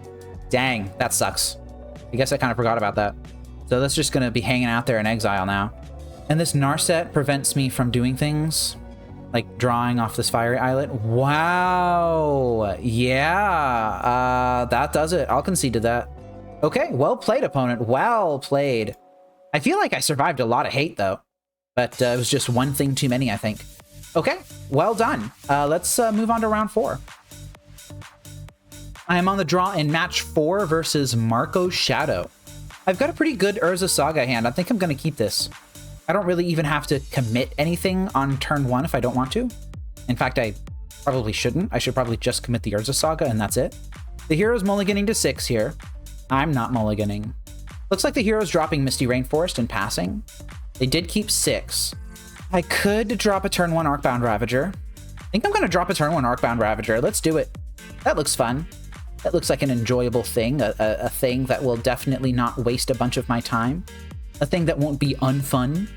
Dang, that sucks. I guess I kind of forgot about that. So that's just going to be hanging out there in exile now. And this Narset prevents me from doing things like drawing off this Fiery Islet. Wow. Yeah, that does it. I'll concede to that. Okay, well played, opponent. Well played. I feel like I survived a lot of hate, though. But it was just one thing too many, I think. Okay, well done. Let's move on to round 4. I am on the draw in match 4 versus marcoshadow. I've got a pretty good Urza Saga hand. I think I'm going to keep this. I don't really even have to commit anything on turn 1 if I don't want to. In fact, I probably shouldn't. I should probably just commit the Urza Saga and that's it. The hero's mulliganing to 6 here. I'm not mulliganing. Looks like the hero's dropping Misty Rainforest and passing. They did keep 6. I could drop a turn 1 Arcbound Ravager. I think I'm going to drop a turn 1 Arcbound Ravager. Let's do it. That looks fun. That looks like an enjoyable thing, a thing that will definitely not waste a bunch of my time. A thing that won't be unfun.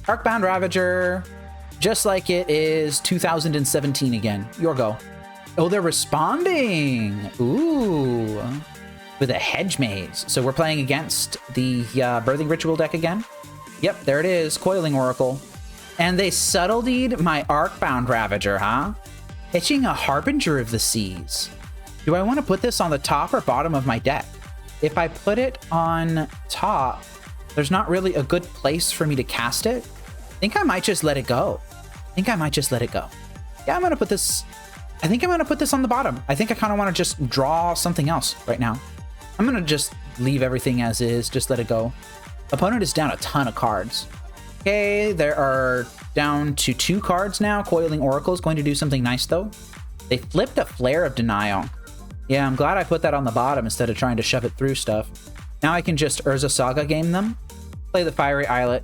Arcbound Ravager, just like it is 2017 again. Your go. Oh, they're responding. Ooh. With a Hedge Maze. So we're playing against the Birthing Ritual deck again. Yep, there it is. Coiling Oracle. And they subtletied my Arcbound Ravager, huh? Hitching a Harbinger of the Seas. Do I want to put this on the top or bottom of my deck? If I put it on top, there's not really a good place for me to cast it. I think I might just let it go. Yeah, I'm going to put this... I think I'm going to put this on the bottom. I think I kind of want to just draw something else right now. I'm going to just leave everything as is. Just let it go. Opponent is down a ton of cards. Okay, there are down to 2 cards now. Coiling Oracle is going to do something nice, though. They flipped a Flare of Denial. Yeah, I'm glad I put that on the bottom instead of trying to shove it through stuff. Now I can just Urza Saga game them. Play the Fiery Islet.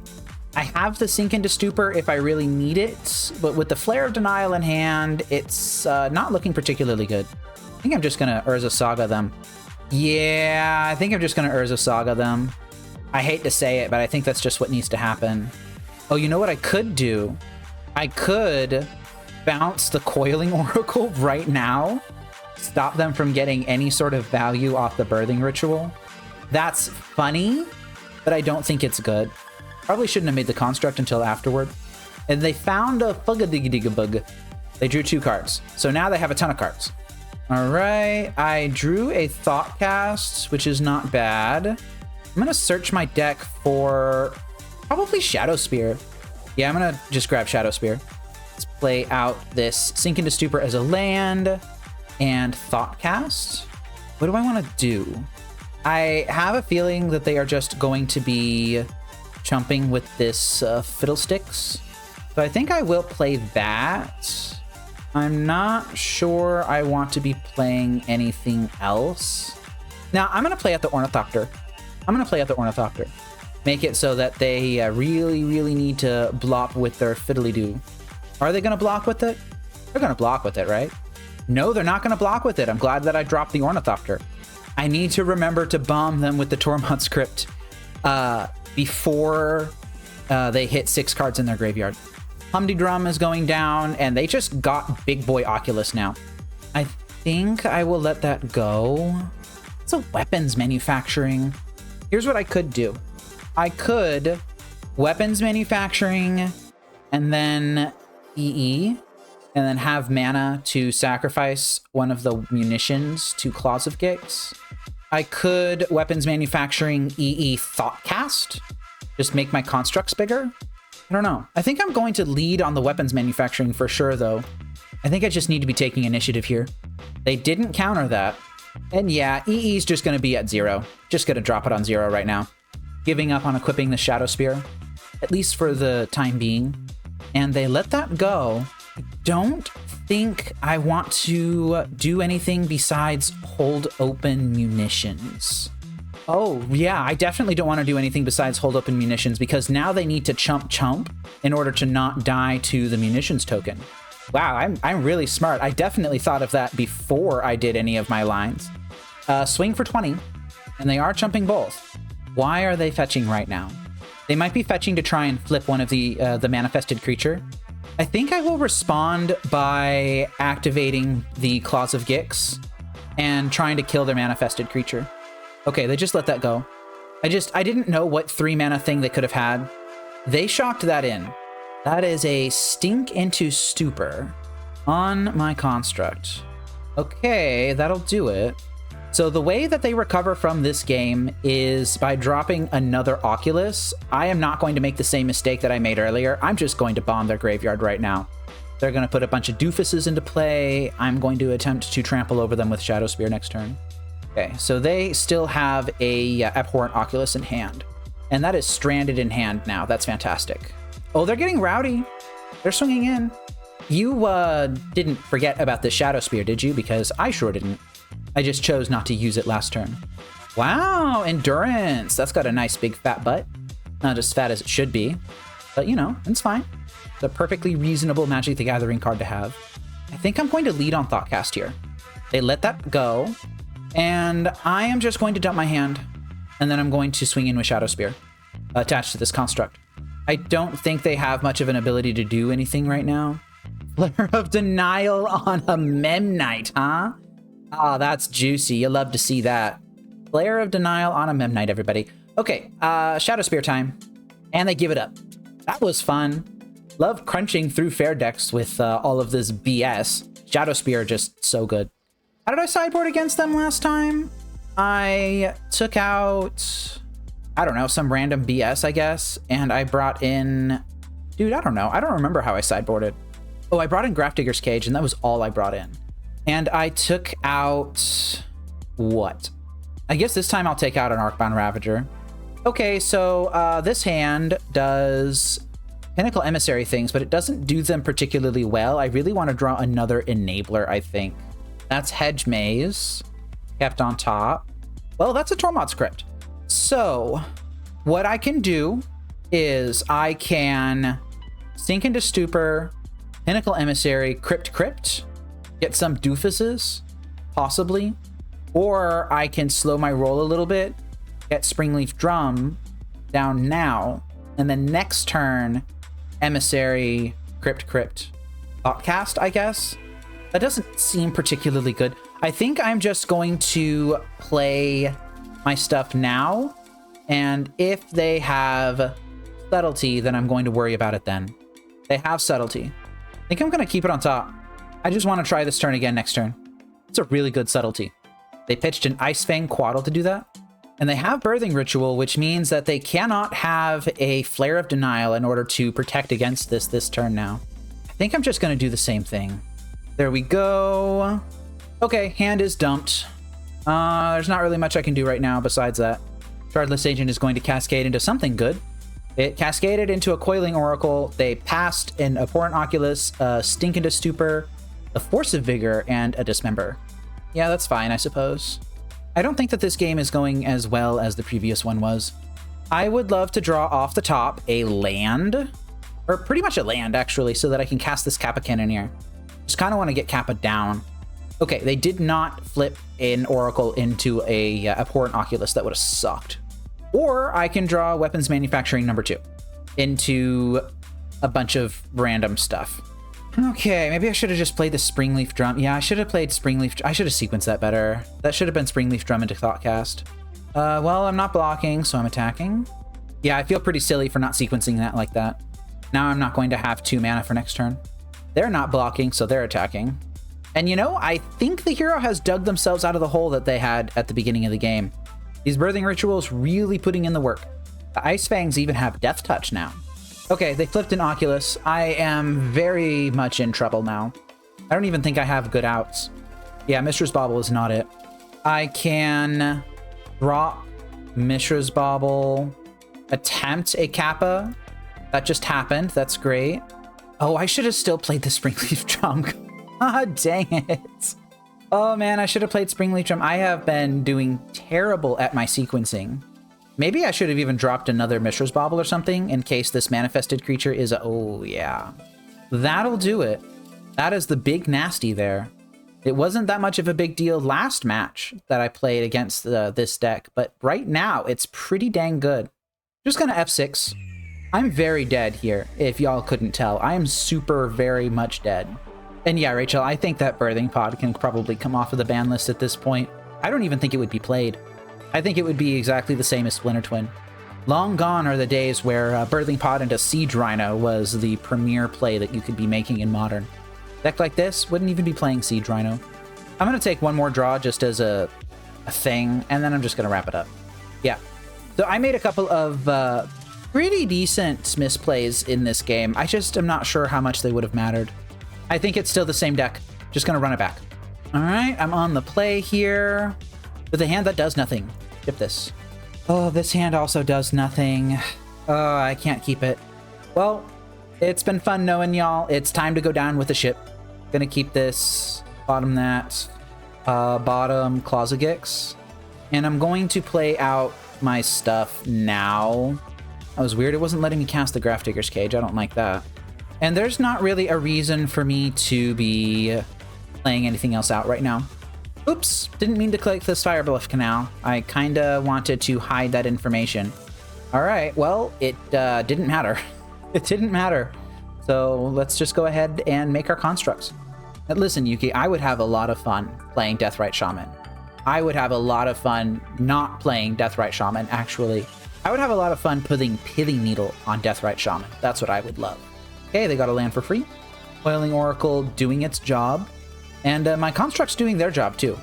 I have the Sink into Stupor if I really need it, but with the Flare of Denial in hand, it's not looking particularly good. I think I'm just going to Urza Saga them. Yeah, I think I'm just going to Urza Saga them. I hate to say it, but I think that's just what needs to happen. Oh, you know what I could do? I could bounce the Coiling Oracle right now. Stop them from getting any sort of value off the Birthing Ritual. That's funny, but I don't think it's good. Probably shouldn't have made the construct until afterward. And they found a Fugga-digga-digga-bug. They drew 2 cards. So now they have a ton of cards. All right, I drew a Thoughtcast, which is not bad. I'm gonna search my deck for probably Shadow Spear. Yeah, I'm gonna just grab Shadow Spear. Let's play out this Sink into Stupor as a land and Thoughtcast. What do I want to do? I have a feeling that they are just going to be chumping with this Fiddlesticks. So I think I will play that. I'm not sure I want to be playing anything else. Now, I'm going to play at the Ornithopter. Make it so that they really, really need to blop with their Fiddly-Doo. Are they going to block with it? They're going to block with it, right? No, they're not going to block with it. I'm glad that I dropped the Ornithopter. I need to remember to bomb them with the Tormod script before they hit 6 cards in their graveyard. Humdrum is going down, and they just got Big Boy Oculus now. I think I will let that go. It's a weapons manufacturing. Here's what I could do. I could weapons manufacturing and then EE, and then have mana to sacrifice one of the munitions to Claws of Gix. I could weapons manufacturing EE Thoughtcast, just make my constructs bigger. I don't know. I think I'm going to lead on the weapons manufacturing for sure, though. I think I just need to be taking initiative here. They didn't counter that. And yeah, EE is just going to be at 0. Just going to drop it on 0 right now. Giving up on equipping the Shadow Spear, at least for the time being. And they let that go. I don't think I want to do anything besides hold open munitions. Oh, yeah, I definitely don't want to do anything besides hold open munitions, because now they need to chump in order to not die to the munitions token. Wow, I'm really smart. I definitely thought of that before I did any of my lines. Swing for 20, and they are chumping both. Why are they fetching right now? They might be fetching to try and flip one of the manifested creature. I think I will respond by activating the Claws of Gix and trying to kill their manifested creature. Okay, they just let that go. I didn't know what 3 mana thing they could have had. They shocked that in. That is a Stink into Stupor on my construct. Okay, that'll do it. So the way that they recover from this game is by dropping another Oculus. I am not going to make the same mistake that I made earlier. I'm just going to bomb their graveyard right now. They're going to put a bunch of doofuses into play. I'm going to attempt to trample over them with Shadow Spear next turn. Okay, so they still have a Abhorrent Oculus in hand. And that is stranded in hand now. That's fantastic. Oh, they're getting rowdy. They're swinging in. You didn't forget about the Shadow Spear, did you? Because I sure didn't. I just chose not to use it last turn. Wow, Endurance. That's got a nice big fat butt. Not as fat as it should be. But, you know, it's fine. It's a perfectly reasonable Magic the Gathering card to have. I think I'm going to lead on Thoughtcast here. They let that go. And I am just going to dump my hand. And then I'm going to swing in with Shadow Spear attached to this construct. I don't think they have much of an ability to do anything right now. Flare of Denial on a Memnite, huh? Ah, that's juicy. You love to see that. Flare of Denial on a Memnite, everybody. Okay, Shadow Spear time. And they give it up. That was fun. Love crunching through fair decks with all of this BS. Shadow Spear just so good. How did I sideboard against them last time? I took out, I don't know, some random BS, I guess. And I brought in, dude, I don't know. I don't remember how I sideboarded. Oh, I brought in Grafdigger's Cage, and that was all I brought in. And I took out what? I guess this time I'll take out an Arcbound Ravager. Okay, so this hand does Pinnacle Emissary things, but it doesn't do them particularly well. I really want to draw another Enabler, I think. That's Hedge Maze, kept on top. Well, that's a Tormod script. So what I can do is I can Sink into Stupor, Pinnacle Emissary, Crypt, get some doofuses, possibly. Or I can slow my roll a little bit, get Springleaf Drum down now, and then next turn, Emissary, Crypt, Thoughtcast, I guess. That doesn't seem particularly good. I think I'm just going to play my stuff now, and if they have Subtlety, then I'm going to worry about it then. They have Subtlety. I think I'm going to keep it on top. I just want to try this turn again next turn. It's a really good Subtlety. They pitched an Ice Fang Quaddle to do that. And they have Birthing Ritual, which means that they cannot have a Flare of Denial in order to protect against this turn now. I think I'm just going to do the same thing. There we go. Okay, hand is dumped. There's not really much I can do right now besides that. Shardless Agent is going to cascade into something good. It cascaded into a Coiling Oracle. They passed an Abhorrent Oculus, Stink into Stupor, a Force of Vigor, and a Dismember. Yeah, that's fine, I suppose. I don't think that this game is going as well as the previous one was. I would love to draw off the top a land, or pretty much a land, actually, so that I can cast this Kappa Cannoneer. Just kind of want to get Kappa down. Okay, they did not flip an Oracle into a Abhorrent Oculus. That would have sucked. Or I can draw Weapons Manufacturing number 2 into a bunch of random stuff. Okay, maybe I should have just played the Springleaf Drum. Yeah, I should have played Springleaf. I should have sequenced that better. That should have been Springleaf Drum into Thoughtcast. Well, I'm not blocking, so I'm attacking. Yeah, I feel pretty silly for not sequencing that like that. Now I'm not going to have 2 mana for next turn. They're not blocking, so they're attacking. And you know, I think the hero has dug themselves out of the hole that they had at the beginning of the game. These Birthing Rituals really putting in the work. The Ice Fangs even have Death Touch now. Okay, they flipped an Oculus. I am very much in trouble now. I don't even think I have good outs. Yeah, Mishra's Bauble is not it. I can drop Mishra's Bauble, attempt a Kappa. That just happened. That's great. Oh, I should have still played the Springleaf Drum. Ah, dang it. Oh man, I should have played Springleaf Drum. I have been doing terrible at my sequencing. Maybe I should have even dropped another Mishra's Bauble or something in case this manifested creature is a... Oh, yeah. That'll do it. That is the big nasty there. It wasn't that much of a big deal last match that I played against this deck, but right now it's pretty dang good. Just gonna F6. I'm very dead here, if y'all couldn't tell. I am super very much dead. And yeah, Rachel, I think that Birthing Pod can probably come off of the ban list at this point. I don't even think it would be played. I think it would be exactly the same as Splinter Twin. Long gone are the days where Birthing Pod into Siege Rhino was the premier play that you could be making in Modern. A deck like this wouldn't even be playing Siege Rhino. I'm going to take one more draw just as a thing, and then I'm just going to wrap it up. Yeah. So I made a couple of pretty decent misplays in this game. I just am not sure how much they would have mattered. I think it's still the same deck. Just going to run it back. All right, I'm on the play here with a hand that does nothing. Skip this. Oh, this hand also does nothing. Oh, I can't keep it. Well, it's been fun knowing y'all. It's time to go down with the ship. Gonna keep this, bottom that, bottom Closagix. And I'm going to play out my stuff now. That was weird. It wasn't letting me cast the Grafdigger's Cage. I don't like that. And there's not really a reason for me to be playing anything else out right now. Oops, didn't mean to click this Firebluff Canal. I kinda wanted to hide that information. All right, well, it didn't matter. It didn't matter. So let's just go ahead and make our constructs. Now, listen, Juky, I would have a lot of fun playing Deathrite Shaman. I would have a lot of fun not playing Deathrite Shaman, actually. I would have a lot of fun putting Pithing Needle on Deathrite Shaman. That's what I would love. Okay, they got a land for free. Coiling Oracle doing its job. And my construct's doing their job too.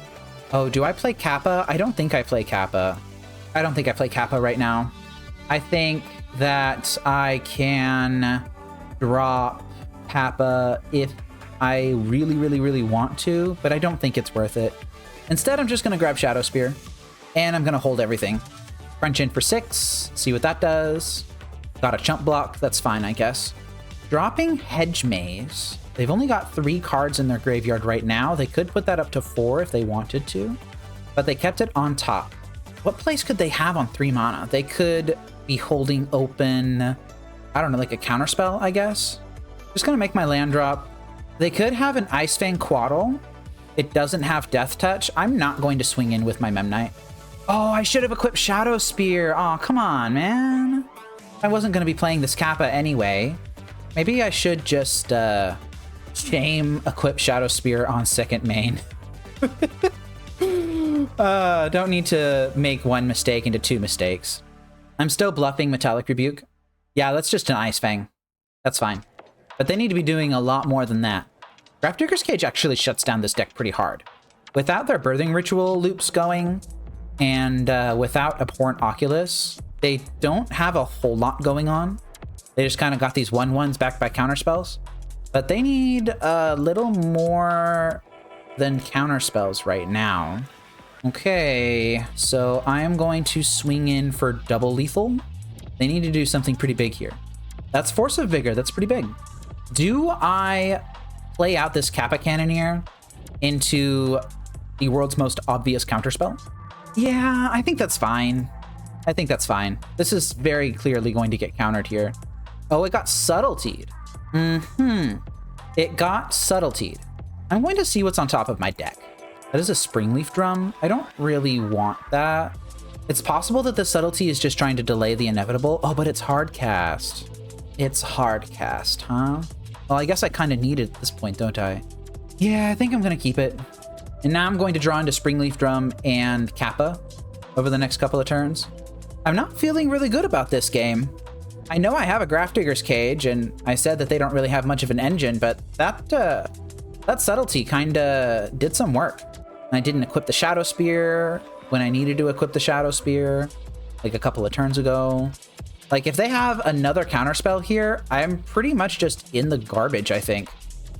Oh, do I play Kappa? I don't think I play Kappa. I don't think I play Kappa right now. I think that I can drop Kappa if I really, really, really want to, but I don't think it's worth it. Instead, I'm just going to grab Shadow Spear, and I'm going to hold everything. Crunch in for 6, see what that does. Got a chump block, that's fine, I guess. Dropping Hedge Maze. They've only got 3 cards in their graveyard right now. They could put that up to 4 if they wanted to, but they kept it on top. What place could they have on 3 mana? They could be holding open, I don't know, like a counterspell, I guess. Just gonna make my land drop. They could have an Ice Fang Quaddle. It doesn't have Death Touch. I'm not going to swing in with my Memnite. Oh, I should have equipped Shadow Spear. Oh, come on, man. I wasn't gonna be playing this Kappa anyway. Maybe I should just, shame equip Shadow Spear on second main. Don't need to make one mistake into 2 mistakes. I'm still bluffing Metallic Rebuke. Yeah, that's just an Ice Fang. That's fine. But they need to be doing a lot more than that. Grafdigger's Cage actually shuts down this deck pretty hard. Without their Birthing Ritual loops going, and without Abhorrent Oculus, they don't have a whole lot going on. They just kind of got these 1/1s backed by counterspells. But they need a little more than counterspells right now. Okay, so I am going to swing in for double lethal. They need to do something pretty big here. That's Force of Vigor, that's pretty big. Do I play out this Kappa Cannoneer into the world's most obvious counterspell? Yeah, I think that's fine. I think that's fine. This is very clearly going to get countered here. Oh, it got Subtletied. It got Subtletied. I'm going to see what's on top of my deck. That is a Springleaf Drum. I don't really want that. It's possible that the subtlety is just trying to delay the inevitable. Oh, but it's hard cast. It's hard cast, huh? Well, I guess I kind of need it at this point, don't I? Yeah, I think I'm going to keep it. And now I'm going to draw into Springleaf Drum and Kappa over the next couple of turns. I'm not feeling really good about this game. I know I have a Grafdigger's Cage, and I said that they don't really have much of an engine, but that subtlety kind of did some work. I didn't equip the Shadow Spear when I needed to equip the Shadow Spear, like a couple of turns ago. Like, if they have another counterspell here, I'm pretty much just in the garbage, I think.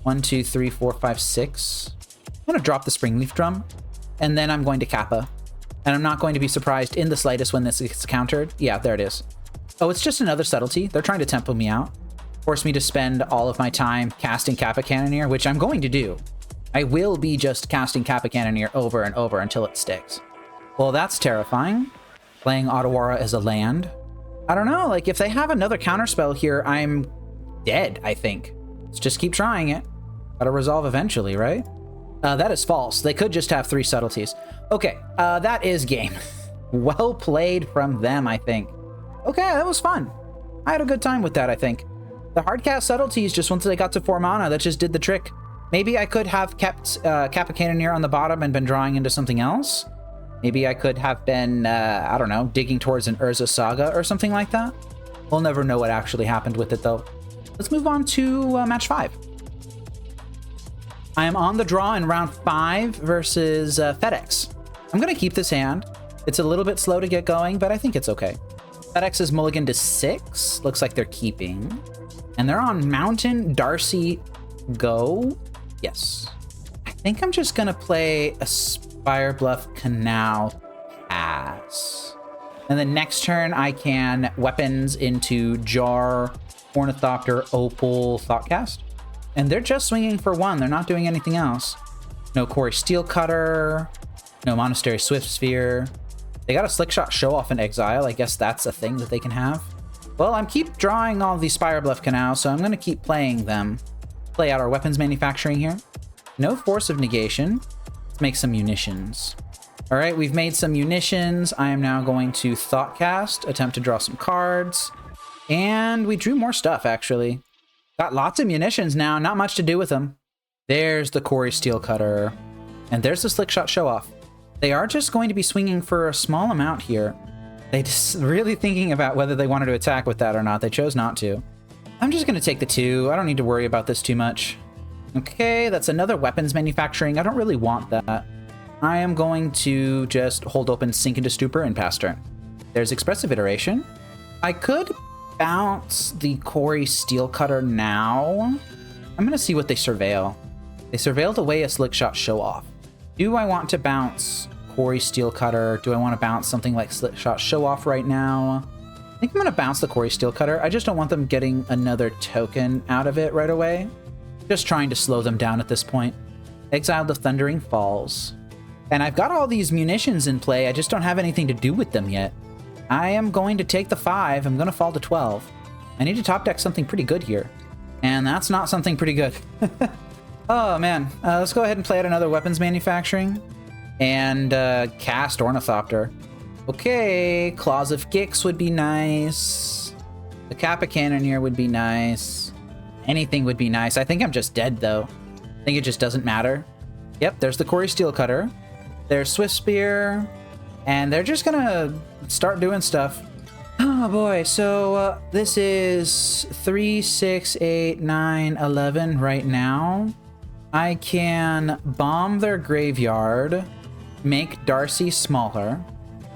1, 2, 3, 4, 5, 6. I'm going to drop the Springleaf Drum, and then I'm going to Kappa. And I'm not going to be surprised in the slightest when this gets countered. Yeah, there it is. Oh, it's just another subtlety. They're trying to tempo me out. Force me to spend all of my time casting Kappa Cannoneer, which I'm going to do. I will be just casting Kappa Cannoneer over and over until it sticks. Well, that's terrifying. Playing Otawara as a land. I don't know, like, if they have another counterspell here, I'm dead, I think. Let's just keep trying it. Gotta resolve eventually, right? That is false. They could just have 3 subtleties. Okay, that is game. Well played from them, I think. Okay, that was fun. I had a good time with that, I think. The hardcast subtleties, just once they got to 4 mana, that just did the trick. Maybe I could have kept Kappa Cannoneer on the bottom and been drawing into something else. Maybe I could have been, I don't know, digging towards an Urza Saga or something like that. We'll never know what actually happened with it, though. Let's move on to match 5. I am on the draw in round 5 versus FlxEx. I'm going to keep this hand. It's a little bit slow to get going, but I think it's okay. FlxEx is mulligan to 6. Looks like they're keeping. And they're on Mountain, Darcy, Go. Yes. I think I'm just going to play a Spire Bluff Canal pass. And then next turn, I can weapons into Jar, Ornithopter, Opal, Thoughtcast. And they're just swinging for 1. They're not doing anything else. No Quarry Steelcutter. No Monastery Swift Sphere. They got a Slickshot Show-Off in Exile. I guess that's a thing that they can have. Well, I'm keep drawing all these Spire Bluff Canal, so I'm going to keep playing them. Play out our weapons manufacturing here. No Force of Negation. Let's make some munitions. All right, we've made some munitions. I am now going to Thoughtcast, attempt to draw some cards. And we drew more stuff, actually. Got lots of munitions now, not much to do with them. There's the Quarry Steelcutter. And there's the Slickshot Show-Off. They are just going to be swinging for a small amount here. They just really thinking about whether they wanted to attack with that or not. They chose not to. I'm just going to take the 2. I don't need to worry about this too much. Okay, that's another weapons manufacturing. I don't really want that. I am going to just hold open, sink into stupor, and pass turn. There's Expressive Iteration. I could bounce the Quarry Steelcutter now. I'm going to see what they surveil. They surveilled away a Slickshot Show-Off. Do I want to bounce Quarry Steelcutter? Do I want to bounce something like Slickshot Show-Off right now? I think I'm going to bounce the Quarry Steelcutter. I just don't want them getting another token out of it right away. Just trying to slow them down at this point. Exile the Thundering Falls. And I've got all these munitions in play. I just don't have anything to do with them yet. I am going to take the 5. I'm going to fall to 12. I need to top deck something pretty good here. And that's not something pretty good. Oh, man. Let's go ahead and play out another weapons manufacturing. And cast Ornithopter. Okay, Claws of Gix would be nice. The Kappa Cannoneer would be nice. Anything would be nice. I think I'm just dead, though. I think it just doesn't matter. Yep, there's the Quarry Steelcutter. There's Swift Spear. And they're just gonna start doing stuff. Oh boy, so this is 3, 6, 8, 9, 11 right now. I can bomb their graveyard, make Darcy smaller,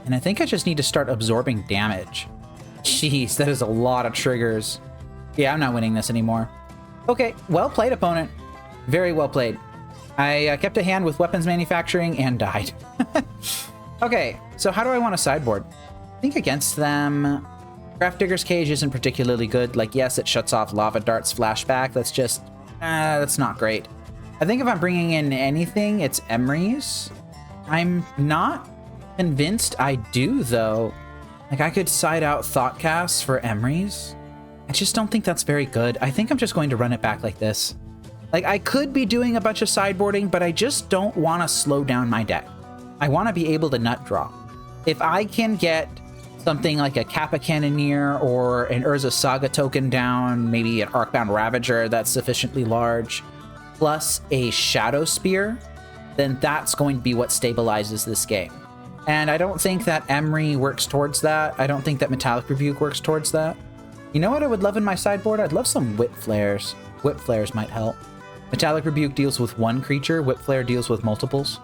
and I think I just need to start absorbing damage. Jeez, that is a lot of triggers. Yeah, I'm not winning this anymore. Okay, well played, opponent. Very well played. I kept a hand with weapons manufacturing and died. Okay, so how do I want to sideboard? I think against them, Grafdigger's Cage isn't particularly good. Like, yes, it shuts off Lava Dart's flashback. That's just, that's not great. I think if I'm bringing in anything, it's Emry's. I'm not convinced I do, though. Like, I could side out Thoughtcasts for Emry's. I just don't think that's very good. I think I'm just going to run it back like this. Like, I could be doing a bunch of sideboarding, but I just don't want to slow down my deck. I want to be able to nut draw. If I can get something like a Kappa Cannoneer or an Urza Saga token down, maybe an Arcbound Ravager that's sufficiently large, plus a Shadow Spear, then that's going to be what stabilizes this game. And I don't think that Emery works towards that. I don't think that Metallic Rebuke works towards that. You know what I would love in my sideboard? I'd love some Whip Flares. Whip Flares might help. Metallic Rebuke deals with one creature, Whip Flare deals with multiples.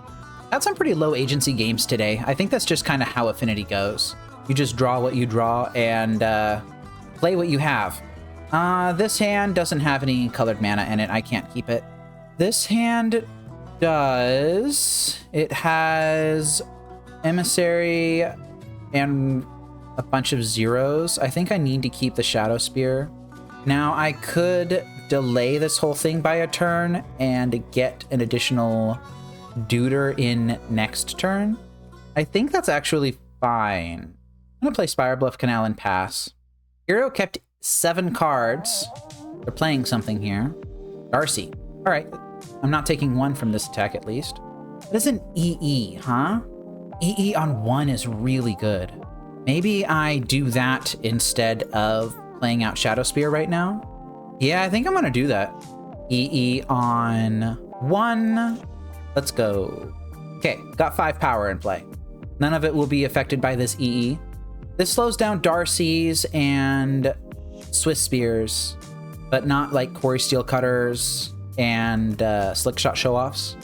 Had some pretty low agency games today. I think that's just kind of how Affinity goes. You just draw what you draw and play what you have. This hand doesn't have any colored mana in it. I can't keep it. This hand does. It has Emissary and a bunch of zeros. I think I need to keep the Shadow Spear. Now, I could delay this whole thing by a turn and get an additional Deuter in next turn. I think that's actually fine. I'm going to play Spirebluff Canal and pass. Hero kept 7 cards. They're playing something here. Darcy. All right. I'm not taking 1 from this attack, at least. That is an EE, huh? EE on 1 is really good. Maybe I do that instead of playing out Shadow Spear right now. Yeah, I think I'm going to do that. EE on 1. Let's go. Okay, got 5 power in play. None of it will be affected by this EE. This slows down Darcy's and Swiss Spears, but not like Quarry Steel Cutters and Slick Shot Show-Offs.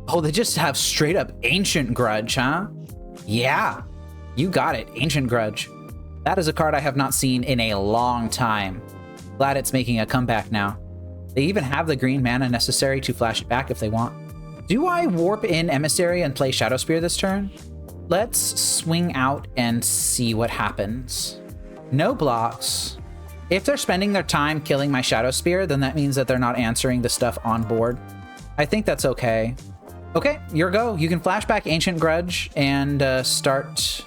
Oh, they just have straight up Ancient Grudge, huh? Yeah, you got it, Ancient Grudge. That is a card I have not seen in a long time. Glad it's making a comeback now. They even have the green mana necessary to flash it back if they want. Do I warp in Emissary and play Shadow Spear this turn? Let's swing out and see what happens. No blocks. If they're spending their time killing my Shadow Spear, then that means that they're not answering the stuff on board. I think that's okay. Okay, your go. You can flashback Ancient Grudge and start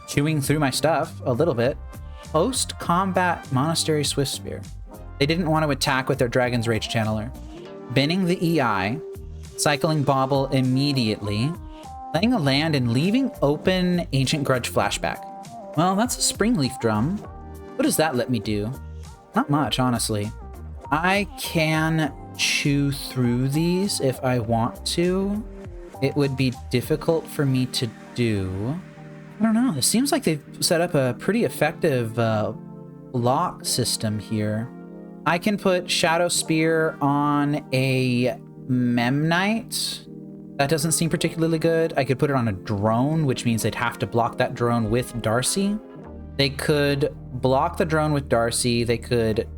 chewing through my stuff a little bit. Post-combat Monastery Swift Spear. They didn't want to attack with their Dragon's Rage Channeler. Binning the EI, cycling Bauble immediately, playing a land and leaving open Ancient Grudge flashback. Well, that's a Springleaf Drum. What does that let me do? Not much, honestly. I can chew through these if I want to. It would be difficult for me to do. I don't know. It seems like they've set up a pretty effective block system here. I can put Shadow Spear on a Memnite. That doesn't seem particularly good. I could put it on a drone, which means they'd have to block that drone with Darcy. They could block the drone with Darcy. They could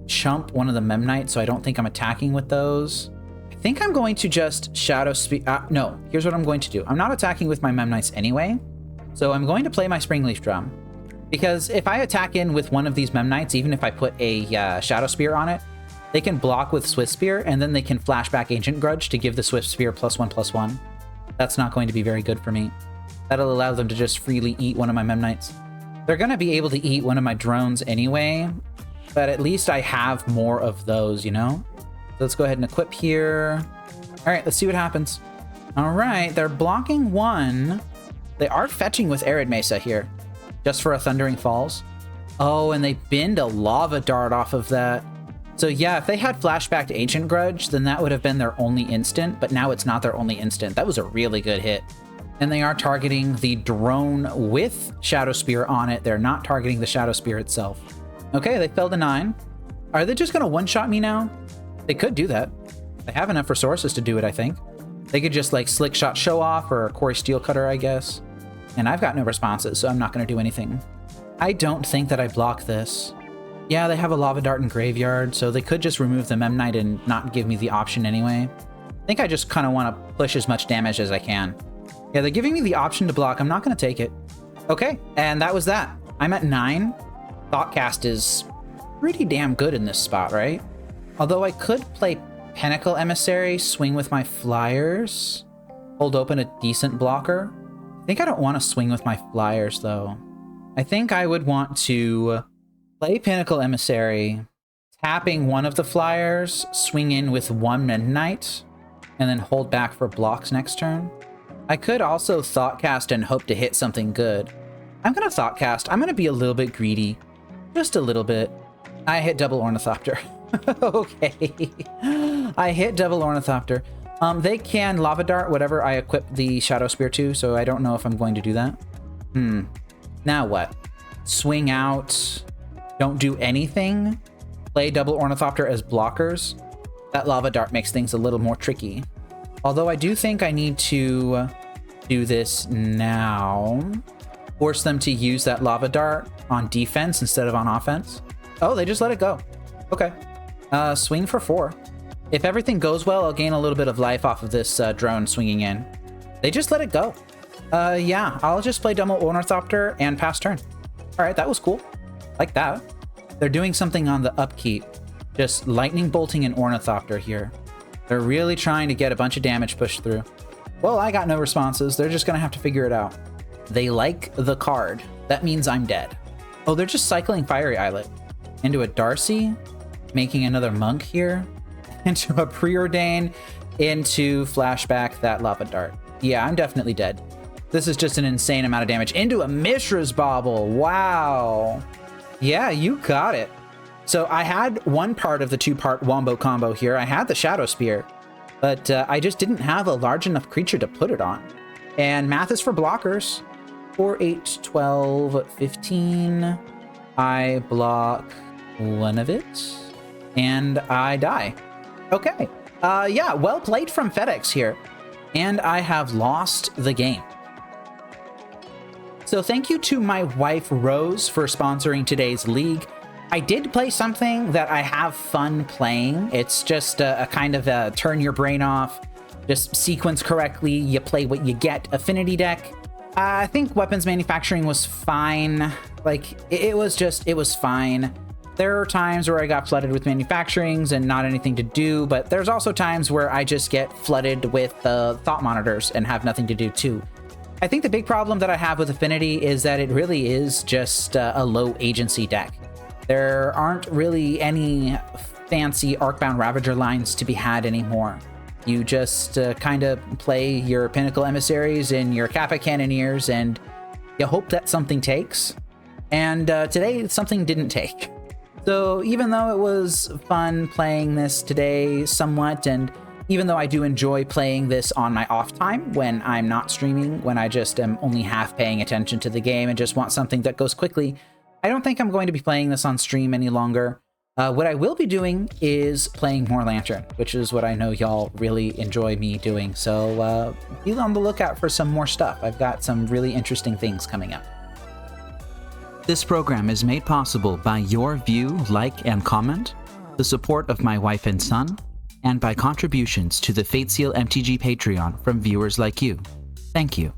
chump one of the Memnites, so I don't think I'm attacking with those. I think I'm going to just Shadow Spear. No, here's what I'm going to do. I'm not attacking with my Memnites anyway, so I'm going to play my Springleaf Drum. Because if I attack in with one of these Memnites, even if I put a Shadow Spear on it, they can block with Swift Spear, and then they can flashback Ancient Grudge to give the Swift Spear +1/+1. That's not going to be very good for me. That'll allow them to just freely eat one of my Memnites. They're going to be able to eat one of my drones anyway, but at least I have more of those, you know? So let's go ahead and equip here. All right, let's see what happens. All right, they're blocking 1. They are fetching with Arid Mesa here, just for a Thundering Falls. Oh, and they binned a Lava Dart off of that. So yeah, if they had flashback to Ancient Grudge, then that would have been their only instant, but now it's not their only instant. That was a really good hit. And they are targeting the drone with Shadow Spear on it. They're not targeting the Shadow Spear itself. Okay, they fell to 9. Are they just gonna one-shot me now? They could do that. They have enough resources to do it, I think. They could just like Slick Shot Show Off or Quarry Steel Cutter, I guess. And I've got no responses, so I'm not gonna do anything. I don't think that I block this. Yeah, they have a Lava Dart in Graveyard, so they could just remove the Memnite and not give me the option anyway. I think I just kind of want to push as much damage as I can. Yeah, they're giving me the option to block. I'm not going to take it. Okay, and that was that. I'm at 9. Thoughtcast is pretty damn good in this spot, right? Although I could play Pinnacle Emissary, swing with my Flyers, hold open a decent blocker. I think I don't want to swing with my Flyers, though. I think I would want to play Pinnacle Emissary, tapping one of the flyers, swing in with one Midnight, and then hold back for blocks next turn. I could also Thoughtcast and hope to hit something good. I'm going to Thoughtcast. I'm going to be a little bit greedy. Just a little bit. I hit double Ornithopter. Okay. I hit double Ornithopter. They can Lava Dart whatever I equip the Shadow Spear to, so I don't know if I'm going to do that. Now what? Swing out. Don't do anything. Play double Ornithopter as blockers. That Lava Dart makes things a little more tricky. Although I do think I need to do this now. Force them to use that Lava Dart on defense instead of on offense. Oh, they just let it go. Okay. Swing for 4. If everything goes well, I'll gain a little bit of life off of this drone swinging in. They just let it go. Yeah, I'll just play double Ornithopter and pass turn. All right, that was cool. Like that. They're doing something on the upkeep. Just lightning bolting an Ornithopter here. They're really trying to get a bunch of damage pushed through. Well, I got no responses. They're just going to have to figure it out. They like the card. That means I'm dead. Oh, they're just cycling Fiery Islet into a Darcy, making another Monk here, into a Preordain, into Flashback that Lava Dart. Yeah, I'm definitely dead. This is just an insane amount of damage. Into a Mishra's Bauble. Wow. Yeah, you got it. So I had one part of the 2-part Wombo combo here. I had the Shadow Spear, but I just didn't have a large enough creature to put it on. And math is for blockers. 4, 8, 12, 15. I block one of it, and I die. Okay. Yeah, well played from FlxEx here. And I have lost the game. So thank you to my wife, Rose, for sponsoring today's league. I did play something that I have fun playing. It's just a kind of a turn your brain off, just sequence correctly, you play what you get Affinity deck. I think weapons manufacturing was fine. Like, it was fine. There are times where I got flooded with manufacturings and not anything to do, but there's also times where I just get flooded with thought monitors and have nothing to do too. I think the big problem that I have with Affinity is that it really is just a low agency deck. There aren't really any fancy Arcbound Ravager lines to be had anymore. You just kind of play your Pinnacle Emissaries and your Kappa Cannoneers, and you hope that something takes. And today, something didn't take. So even though it was fun playing this today somewhat, and even though I do enjoy playing this on my off time when I'm not streaming, when I just am only half paying attention to the game and just want something that goes quickly, I don't think I'm going to be playing this on stream any longer. What I will be doing is playing more Lantern, which is what I know y'all really enjoy me doing. So be on the lookout for some more stuff. I've got some really interesting things coming up. This program is made possible by your view, like, and comment, the support of my wife and son, and by contributions to the FlxEx MTG Patreon from viewers like you. Thank you.